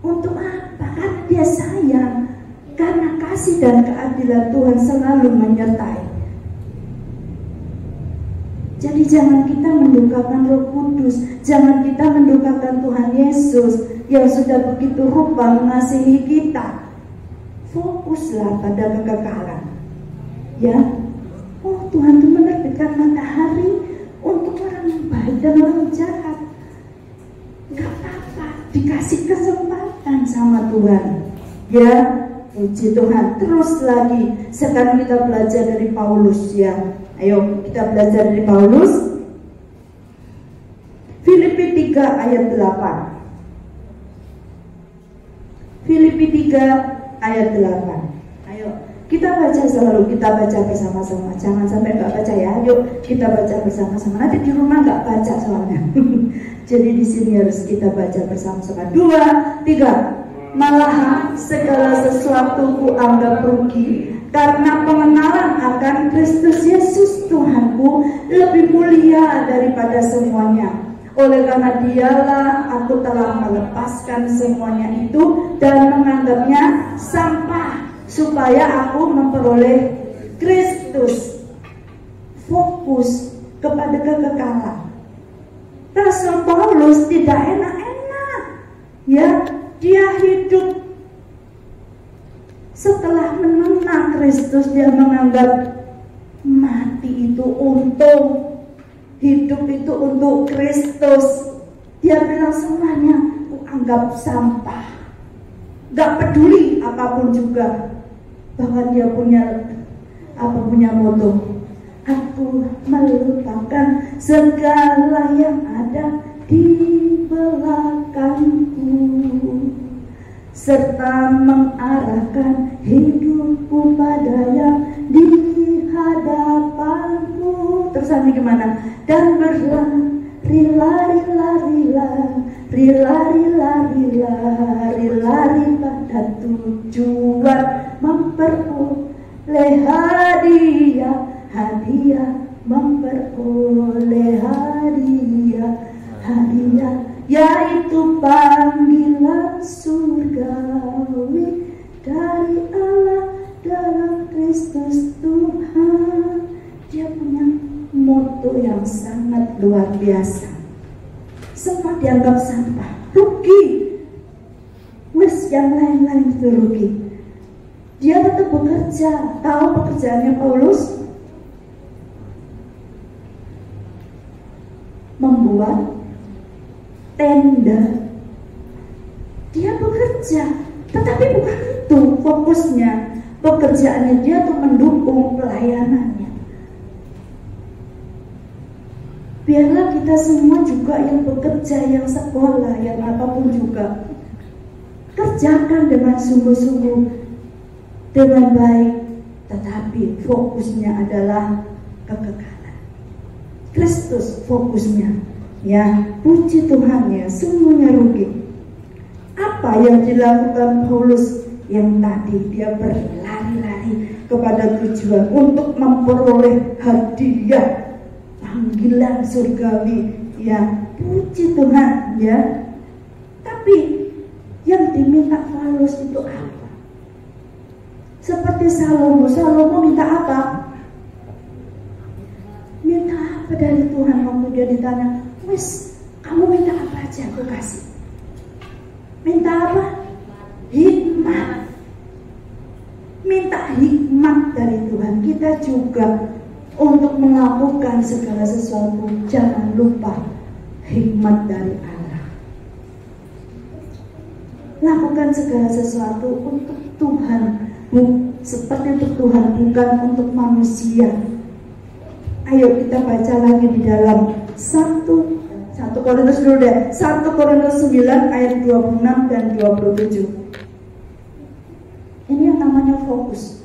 Untuk apa? Karena Dia sayang, karena kasih dan keadilan Tuhan selalu menyertai. Jadi jangan kita mendukakan Roh Kudus, jangan kita mendukakan Tuhan Yesus yang sudah begitu rupa mengasihi kita. Fokuslah pada kekekalan, ya. Oh, Tuhan itu menerbitkan matahari untuk orang yang baik dan orang jahat. Gak apa-apa, dikasih kesempatan sama Tuhan, ya. Puji Tuhan. Terus lagi, sekarang kita belajar dari Paulus, ya. Ayo kita belajar dari Paulus. Filipi 3 ayat 8. Filipi 3 ayat 8. Ayo kita baca selalu, kita baca bersama-sama. Jangan sampai nggak baca ya. Ayo kita baca bersama-sama. Nanti di rumah nggak baca soalnya. Jadi di sini harus kita baca bersama-sama. 2, 3. Malahan segala sesuatu kuanggap rugi karena pengenalan akan Kristus Yesus Tuhanku lebih mulia daripada semuanya. Oleh karena Dialah aku telah melepaskan semuanya itu dan menganggapnya sampah, supaya aku memperoleh Kristus. Fokus kepada kekekalan. Rasul Paulus tidak enak-enak, ya. Dia hidup setelah mengenal Kristus. Dia menganggap mati itu untung, hidup itu untuk Kristus. Dia bilang semuanya aku anggap sampah, gak peduli apapun juga. Bahkan dia punya moto, aku melupakan segala yang ada di belakangku, serta mengarahkan hidupku pada yang di hadapanku. Terus ini gimana? Dan berlari pada tujuan, memperoleh hadiah, memperoleh hadiah, yaitu panggilan surgawi dari Allah dalam Kristus Tuhan. Dia punya moto yang sangat luar biasa. Semua dianggap sampah, rugi. Wes yang lain-lain itu rugi. Dia tetap bekerja. Tahu pekerjaannya Paulus? Membuat tenda. Dia bekerja, tetapi bukan itu fokus fokusnya, pekerjaannya dia tuh mendukung pelayanannya. Biarlah kita semua juga yang bekerja, yang sekolah, yang apapun juga, kerjakan dengan sungguh-sungguh, dengan baik, tetapi fokusnya adalah kekekalan. Kristus fokusnya, ya, puji Tuhan ya, semuanya rugi. Apa yang dilakukan Paulus yang tadi dia berlari-lari kepada tujuan untuk memperoleh hadiah panggilan surgawi, ya, puji Tuhan ya. Tapi yang diminta Paulus itu apa? Seperti Salomo minta apa? Minta apa dari Tuhan waktu dia ditanya, wes kamu minta apa aja aku kasih. Minta apa? Hikmat. Minta hikmat dari Tuhan. Kita juga untuk melakukan segala sesuatu jangan lupa hikmat dari Allah. Lakukan segala sesuatu untuk Tuhan, seperti untuk Tuhan, bukan untuk manusia. Ayo kita baca lagi di dalam 1 Korintus dulu deh. 1 Korintus 9 ayat 26 dan 27. Ini yang namanya fokus.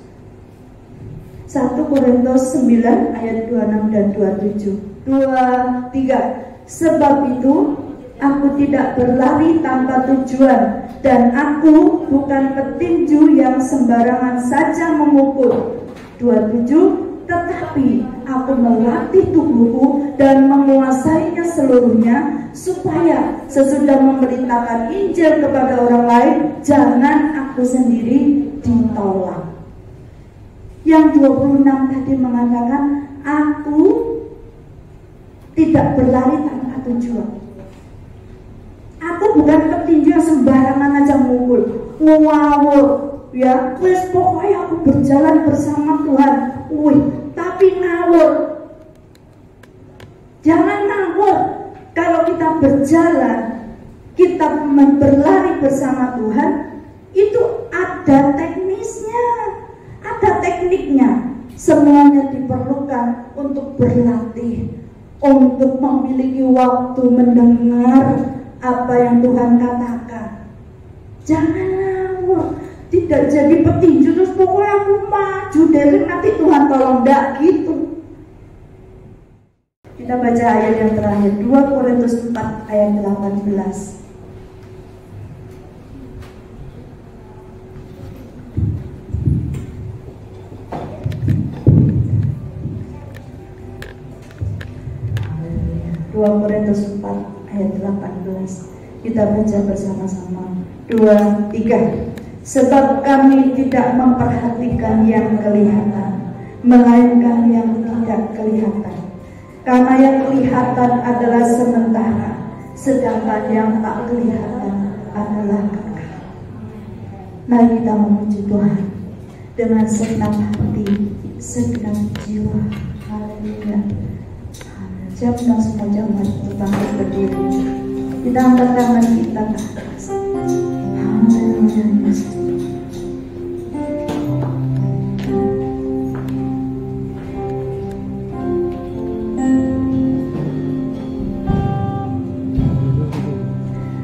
1 Korintus 9 ayat 26 dan 27. 23. Sebab itu aku tidak berlari tanpa tujuan, dan aku bukan petinju yang sembarangan saja memukul. 27. Tetapi aku melatih tubuhku dan menguasainya seluruhnya, supaya sesudah memberitakan Injil kepada orang lain, jangan aku sendiri ditolak. Yang 26 tadi mengatakan, aku tidak berlari tanpa tujuan. Aku bukan petinju yang sembarangan aja mukul, ngawur, ya, wes pokoknya aku berjalan bersama Tuhan. Tapi ngawur. Jangan ngawur. Kalau kita berjalan, kita berlari bersama Tuhan, itu ada teknisnya, ada tekniknya. Semuanya diperlukan untuk berlatih, untuk memiliki waktu mendengar apa yang Tuhan katakan. Jangan ngawur. Tidak jadi petinju terus pokoknya aku maju dari nanti Tuhan tolong, enggak gitu. Kita baca ayat yang terakhir, 2 Korintus 4 ayat 18. Dua Korintus 4 ayat 18. Kita baca bersama-sama. 2, 3. Sebab kami tidak memperhatikan yang kelihatan, melainkan yang tidak kelihatan. Karena yang kelihatan adalah sementara, sedangkan yang tak kelihatan adalah kekal. Mari kita memuji Tuhan dengan segenap hati, segenap jiwa. Haleluya. Saya undang semua jemaat untuk bangkit berdiri. Kita angkat tangan kita ke atas. Haleluya.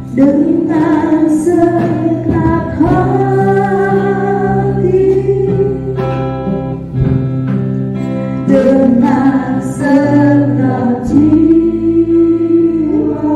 Dengan segenap hati, dengan segenap jiwa,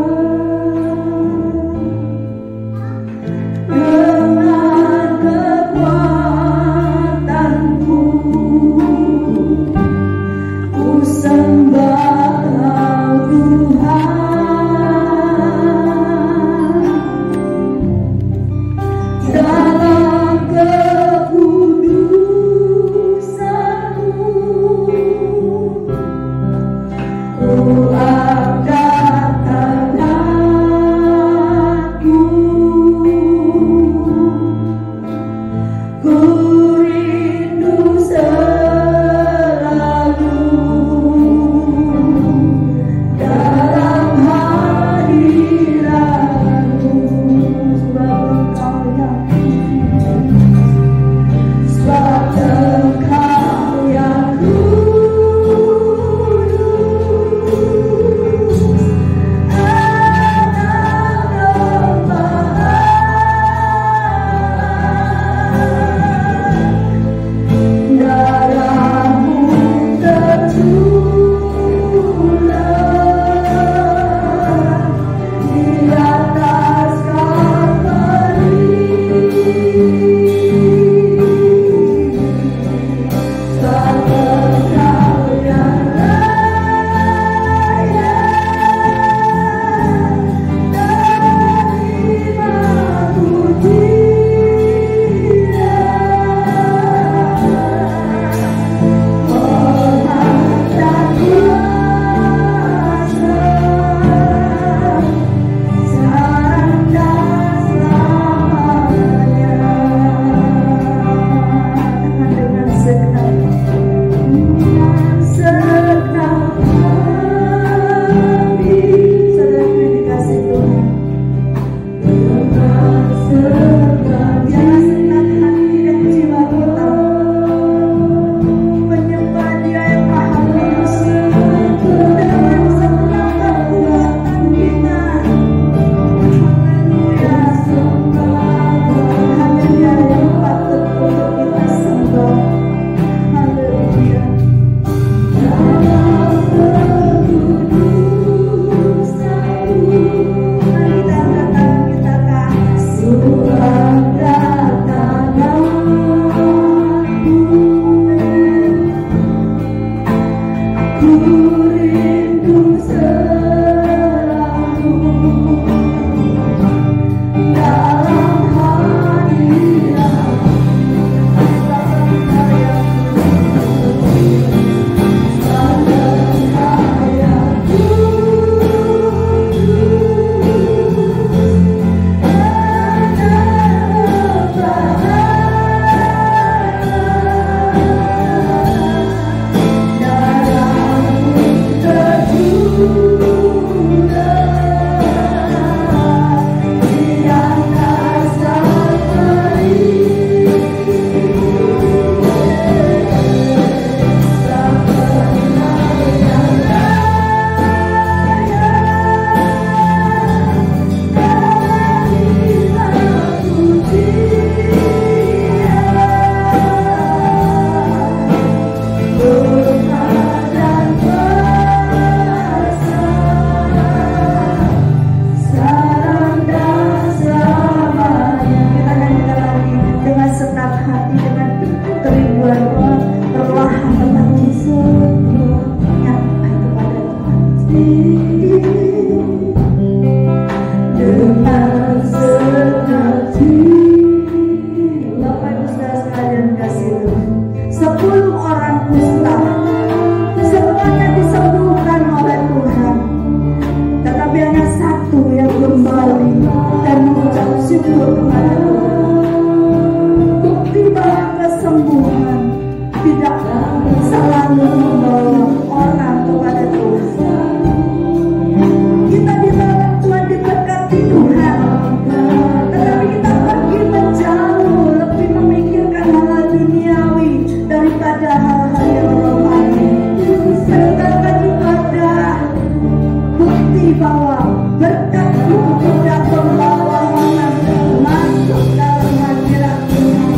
kesembuhan, tidak selalu membawa orang kepada Tuhan. Kita ditolak Tuhan, diberkati Tuhan, tetapi kita pergi menjauh, lebih memikirkan hal duniawi daripada hal-hal yang rohani. Meninggalkan ibadah, bukti bahwa berkat-Mu tidak membawa orang masuk dalam hadirat Tuhan.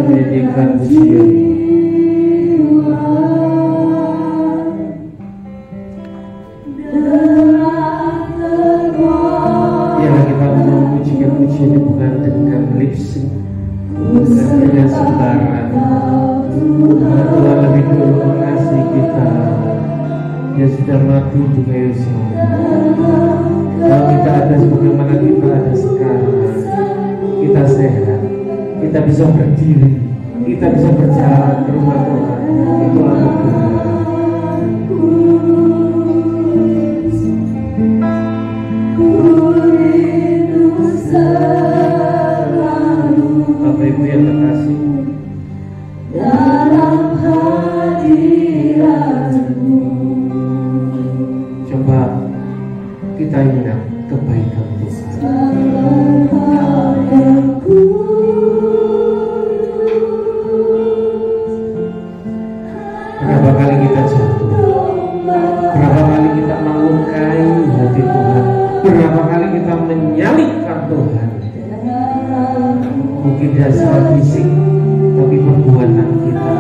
Hanya Dia yang panggil kita. Dia sudah mati di kayu salib. Kalau kita ada sebagaimana kita ada sekarang, kita sehat, kita bisa berdiri, kita bisa berjalan ke rumah Tuhan. Itu anugerah. Bapak Ibu yang terkasih, dalam hadirat-Mu, coba kita ingat kebaikan Tuhan. Berapa kali kita jatuh, berapa kali kita melukai hati Tuhan, berapa kali kita menyalibkan Tuhan. Mungkin tidak secara fisik, tapi perbuatan kita.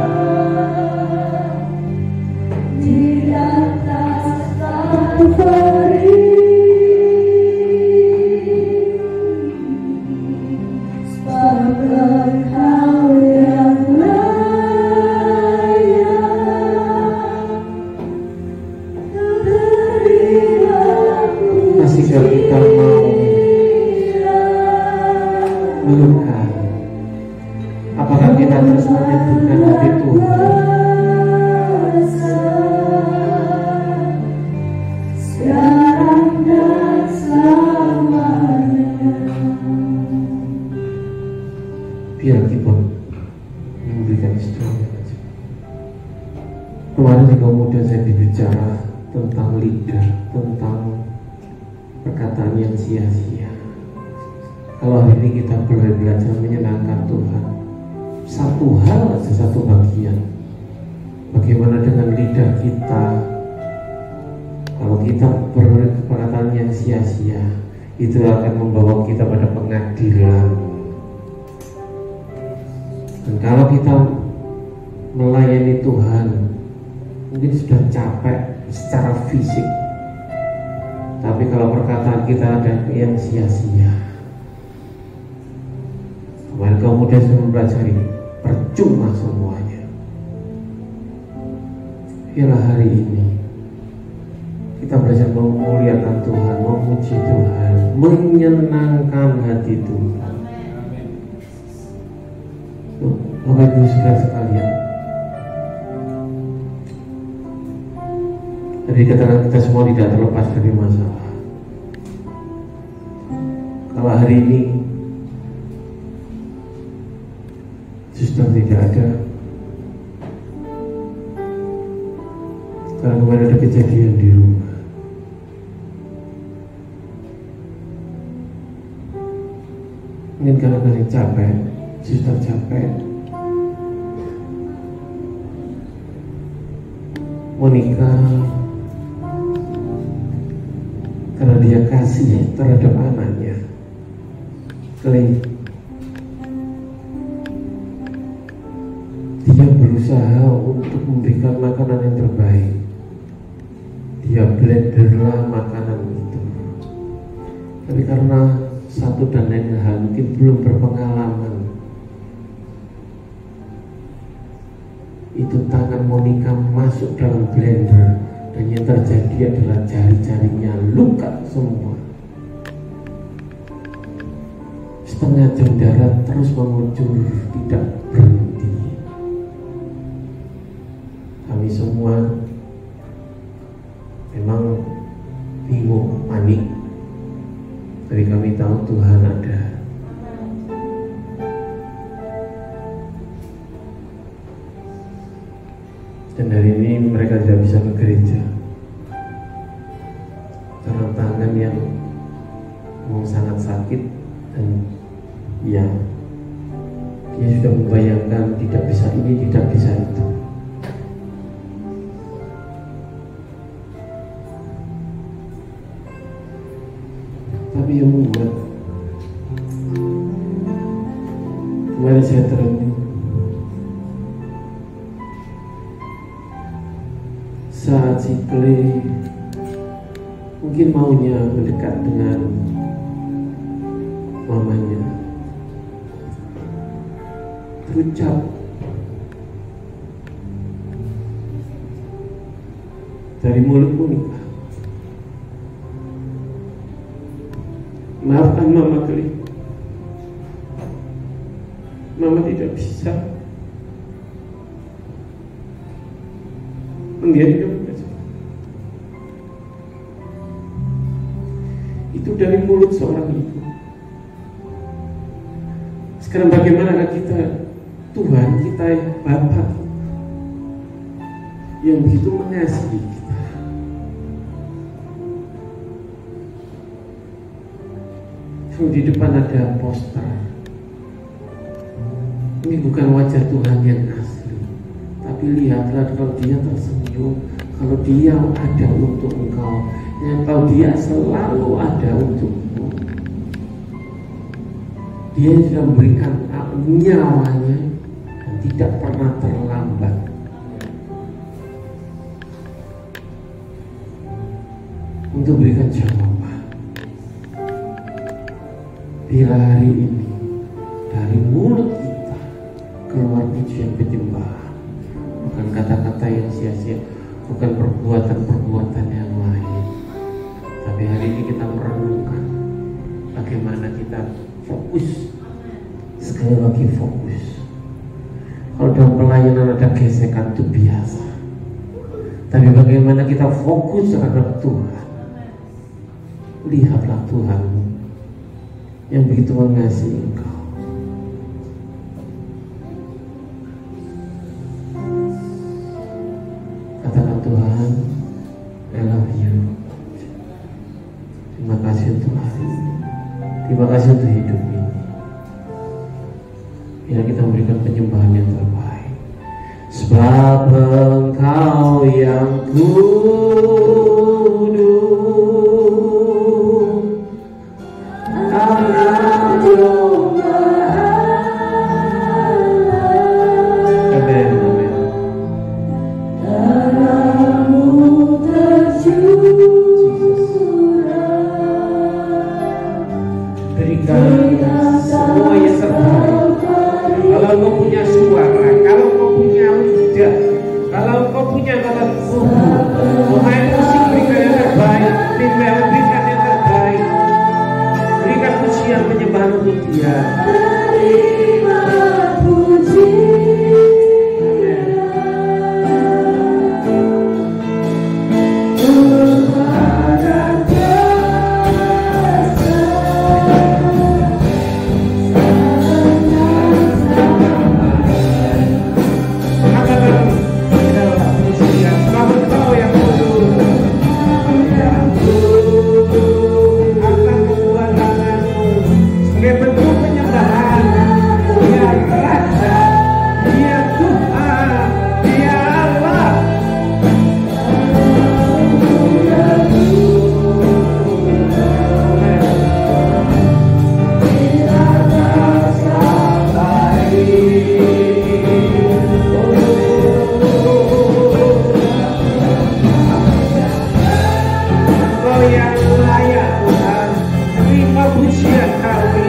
Masihkah kita mau melukai? Apakah kita terus menyebutkan hati Tuhan? Biar kita memberikan istirahat. Kemarin di kemudian saya berbicara tentang lidah, tentang perkataan yang sia-sia. Kalau hari ini kita belajar menyenangkan Tuhan, satu hal saja, satu bagian. Bagaimana dengan lidah kita? Kalau kita berperkataan yang sia-sia, itu akan membawa kita pada pengadilan. Dan kalau kita melayani Tuhan, mungkin sudah capek secara fisik, tapi kalau perkataan kita ada yang sia-sia, kemudian saya mempelajari, percuma semuanya. Biarlah hari ini kita belajar memuliakan Tuhan, memuji Tuhan, menyenangkan hati Tuhan. Bapak Ibu saudara sekalian, dari keterangan kita semua tidak terlepas dari masalah. Kalau hari ini suster tidak ada, karena kemarin ada kejadian di rumah, Mungkin kadang-kadang capek, sudah capek. Monica karena dia kasih terhadap anaknya, Clay, dia berusaha untuk memberikan makanan yang terbaik. Dia blenderlah makanan itu. Tapi karena satu dan lain hal mungkin belum berpengalaman, itu tangan Monica masuk dalam blender dan yang terjadi adalah jari-jarinya luka semua. Setengah jam darah terus mengucur tidak berhenti. Kami semua memang bingung, panik, tapi kami tahu Tuhan ada. Dan hari ini mereka tidak bisa ke gereja karena tangan yang sangat sakit, dan ya dia sudah membayangkan tidak bisa ini, tidak bisa itu. Tapi yang membuat kemarin saya terenung, saat si Clay mungkin maunya mendekat dengan mamanya, terucap dari mulut Monica, maafkan Mama Clay, Mama tidak bisa membiarkan. Itu dari mulut seorang ibu. Sekarang bagaimana kita, Tuhan kita, Bapa yang begitu mengasihi kita, kalau di depan ada poster, ini bukan wajah Tuhan yang asli, tapi lihatlah kalau dia tersenyum, kalau dia ada untuk engkau, yang tahu dia selalu ada untukmu. Dia sudah memberikan nyawanya dan tidak pernah terlambat. Untuk berikan jawaban. Bila hari ini dari mulut kita keluar pujian penyembahan, bukan kata-kata yang sia-sia, bukan perbuatan-perbuatan yang lain, tapi hari ini kita merenungkan bagaimana kita fokus. Sekali lagi fokus. Kalau dalam pelayanan ada gesekan itu biasa, tapi bagaimana kita fokus terhadap Tuhan. Lihatlah Tuhanmu yang begitu mengasihi engkau. Katakan, Tuhan, I love you. Terima kasih untuk hari ini. Terima kasih untuk hidup ini. Bila kita memberikan penyembahan yang terbaik, sebab engkau yang kudus, karena domba Allah. Amin, amin. Darahmu tercurah, Berikan semua yang terbaik. Kalau engkau punya suara, kalau engkau punya lidah, kalau engkau punya kata tubuh, pemain musik berikan yang terbaik, timbel berikan yang terbaik, berikan pujian penyembahan untuk Dia. terima puji. Sebagai bentuk penyembahan yang layak Tuhan. Terima pujian kami.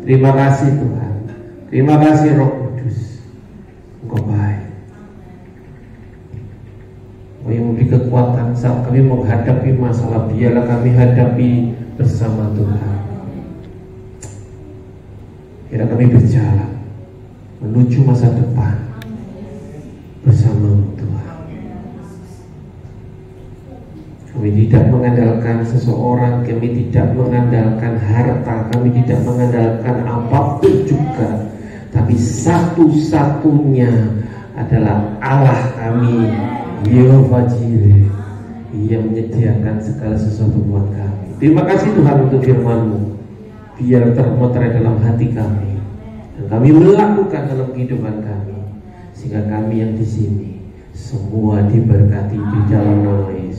Terima kasih Tuhan, terima kasih Roh Kudus, Engkau baik. Engkau yang memberi kekuatan saat kami menghadapi masalah, biarlah kami hadapi bersama Tuhan. Biarlah kami berjalan menuju masa depan bersama Tuhan. Kami tidak mengandalkan seseorang, kami tidak mengandalkan harta, kami tidak mengandalkan apapun juga, tapi satu-satunya adalah Allah kami, Yehova Jireh, yang menyediakan segala sesuatu buat kami. Terima kasih Tuhan untuk firman-Mu, biar termeterai dalam hati kami, dan kami melakukan dalam kehidupan kami, sehingga kami yang di sini semua diberkati di dalam nama Yesus.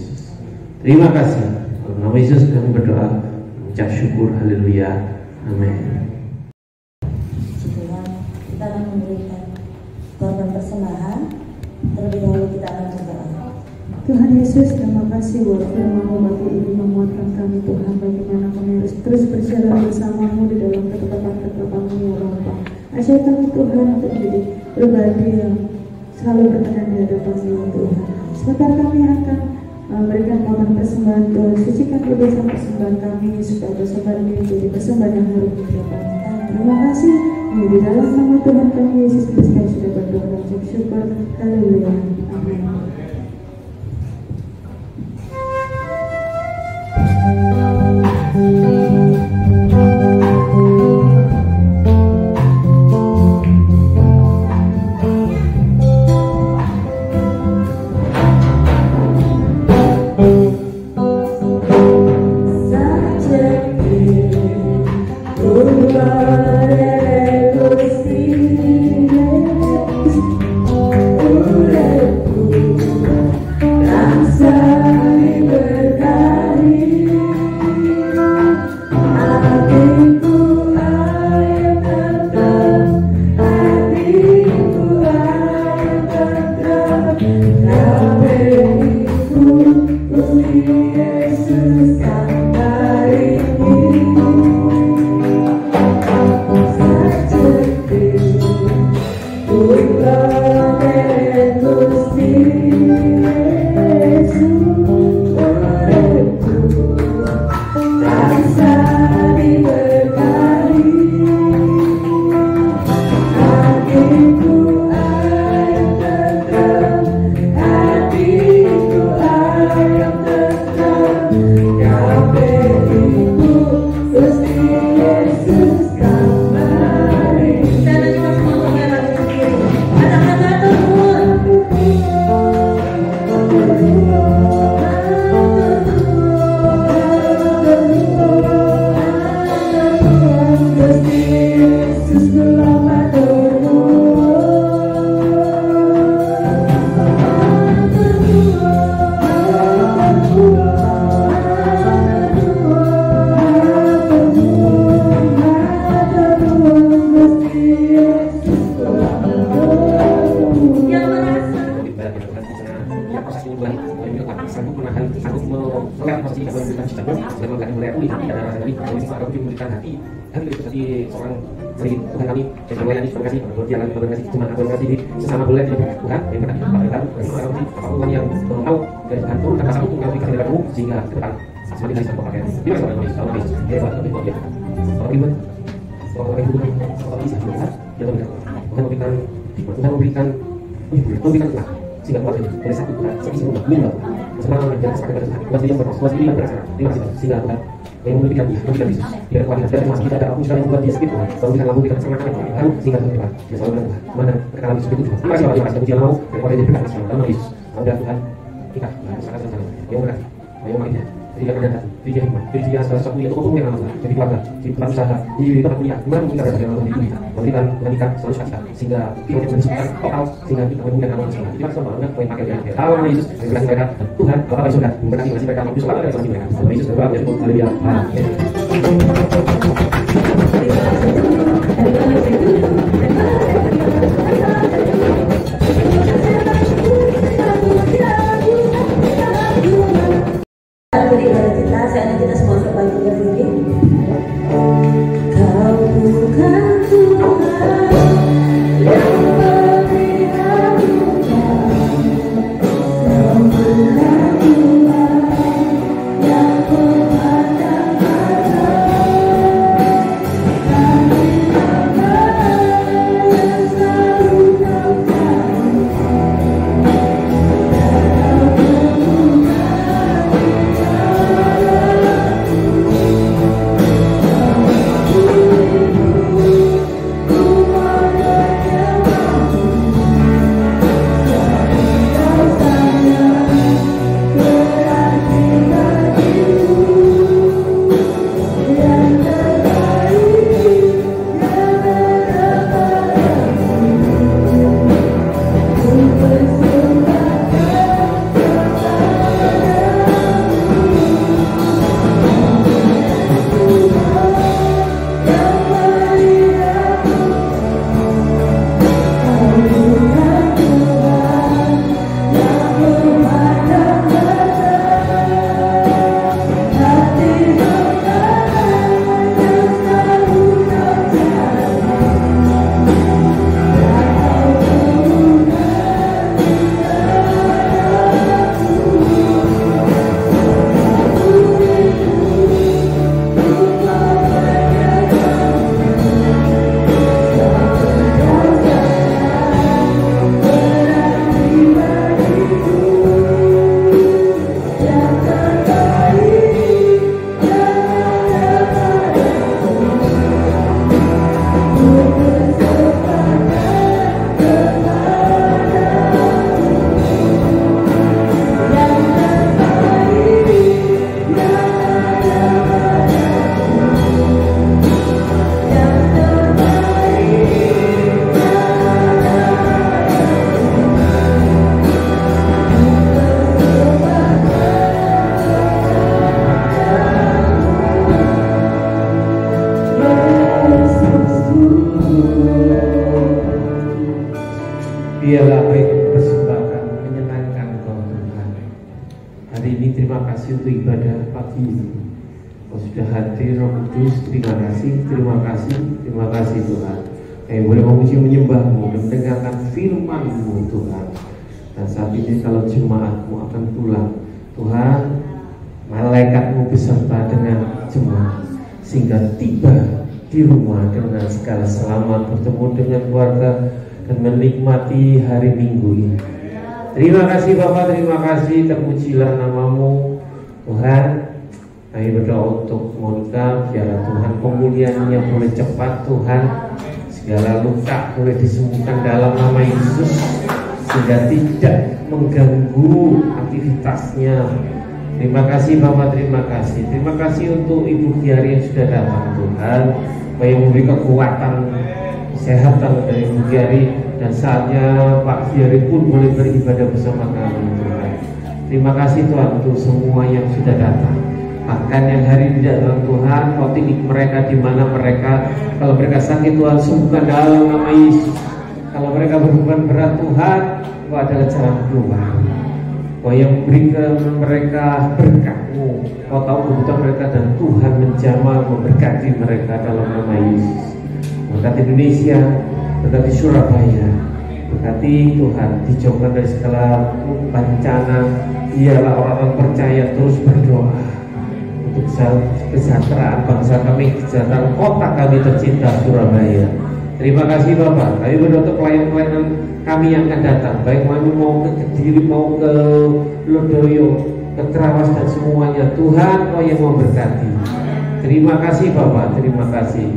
Terima kasih. Dalam nama Yesus kami berdoa, mengucap syukur, haleluya, amin. Tuhan, kita akan memberikan korban persembahan. Terlebih dahulu kita akan berdoa. Tuhan Yesus, terima kasih buat firman-Mu bagi ini menguatkan kami Tuhan, bagaimana kami harus terus berjalan bersama-Mu di dalam ketetapan-ketetapan-Mu ya Bapa. Ajar kami Tuhan untuk menjadi pribadi yang selalu berkenan di hadapan-Mu Tuhan. Sebentar kami akan memberikan korban persembahan Tuhan, sucikan bersama persembahan kami supaya persembahan ini menjadi persembahan yang harum di hadapan-Mu. Terima kasih. Di dalam nama Tuhan kami Yesus Kristus kami sudah berdoa dan mengucap syukur. Haleluya. Amin. Thank you. sanggup menahan, sanggup melihat posisi yang memberikan ciptamu, dan melihat pulih hati dan rasa nyeri, dan bisa aku memberikan hati seperti seorang dari Tuhan kami, dan berdoa terima kasih, berdoa kami terima kasih, cuma aku kasih di sesama boleh di Tuhan, yang berkati Bapak dan orang apapun yang mau dari Tuhan turun tanpa sanggup yang dikasih darimu sehingga ke depan semakin hari semakin pakai. Terima kasih Bapak, terima kasih. Hebat, lebih kuat ya. Orang ribet, orang hidup, orang bisa berdoa, dia memberikan Tuhan sehingga kuat ini oleh satu Tuhan seisi rumah minggu semangat menjadi sepakat pada Tuhan buat dia berproses dia berasa terima kasih sehingga Tuhan yang memberikan Yesus biar kuat dan masih tidak ada aku yang membuat dia sakit Tuhan selalu kita lampu kita semangat baru sehingga Tuhan dia selalu dengan Tuhan mana mereka lebih sulit Tuhan terima kasih Bapak terima kasih puji mau dan kuat dia berkat dalam Yesus mudah Tuhan kita bersama sama yang berkati yang makanya tidak ada tidak hikmah tidak salah satu yang untuk yang amat jadi keluarga di tempat usaha di tempat kuliah dimana kita berada dalam hidup kita memberikan selalu kita sehingga kita menunjukkan total sehingga kita menemukan amal bersama kita bersama dengan poin pakai yang Allah Yesus berkati mereka Tuhan Bapa di surga memberkati masih mereka mampu selalu dari mereka Tuhan Yesus berdoa menjadi haleluya amin. Akhiri ibadah kita, saatnya kita semua berbagi berdiri. Kau bukan Tuhan yang memberi anugerah, Kau bukan Tuhan yang memandang mata, tapi Bapa yang selalu Kau cari. Biarlah apa yang persembahkan menyenangkan Kau Tuhan. Hari ini terima kasih untuk ibadah pagi ini. Kau sudah hadir Roh Kudus, terima kasih Tuhan. Kami boleh memuji menyembah-Mu dan mendengarkan firman-Mu Tuhan. Dan saat ini kalau jemaat-Mu akan pulang, Tuhan, malaikat-Mu beserta dengan jemaat sehingga tiba di rumah dengan segala selamat, bertemu dengan keluarga dan menikmati hari Minggu ini. Terima kasih Bapak, terima kasih, terpujilah nama-Mu Tuhan. Kami berdoa untuk Monica, biarlah Tuhan pemulihannya boleh cepat Tuhan, segala luka boleh disembuhkan dalam nama Yesus sehingga tidak mengganggu aktivitasnya. Terima kasih Bapak, terima kasih untuk Ibu Giari yang sudah datang Tuhan, yang memberi kekuatan kesehatan dari Ibu Giari, dan saatnya Pak Giari pun boleh beribadah bersama kami Tuhan. Terima kasih Tuhan untuk semua yang sudah datang, bahkan yang hari ini datang Tuhan, Kau titik mereka di mana mereka, kalau mereka sakit Tuhan sembuhkan dalam nama Yesus. Kalau mereka berbeban berat Tuhan, Kau adalah jalan keluar. Kau yang berikan mereka berkat-Mu. Kau tahu kebutuhan mereka dan Tuhan menjamah memberkati mereka dalam nama Yesus. Berkati Indonesia, berkati Surabaya, berkati Tuhan, dijauhkan dari segala bencana. Biarlah orang-orang percaya terus berdoa untuk kesejahteraan bangsa kami, kesejahteraan kota kami tercinta Surabaya. Terima kasih Bapak. Kami berdoa untuk pelayan-pelayanan kami yang akan datang, baik kami mau ke Kediri, mau ke Lodoyo, ke Trawas dan semuanya. Tuhan Kau yang memberkati. Terima kasih Bapak, terima kasih.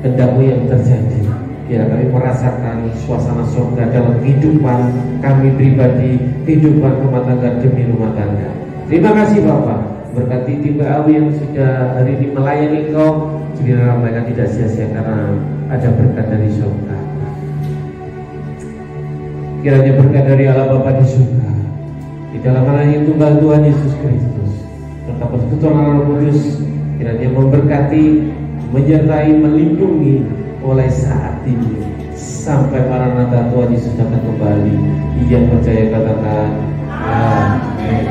Kehendak-Mu yang terjadi. Biar kami merasakan suasana surga dalam kehidupan kami pribadi, kehidupan rumah tangga demi rumah tangga. Terima kasih Bapak. Berkati tim PAW yang sudah hari ini melayani Kau. Biarlah mereka tidak sia-sia karena ada berkat dari surga. Kiranya berkat dari Allah Bapa di surga, di dalam anaknya Tunggal Tuhan Yesus Kristus, serta persekutuan Allah Roh Kudus, kiranya memberkati, menyertai, melindungi mulai saat ini sampai Maranatha Tuhan Yesus datang kembali. Yang percaya katakan Amin.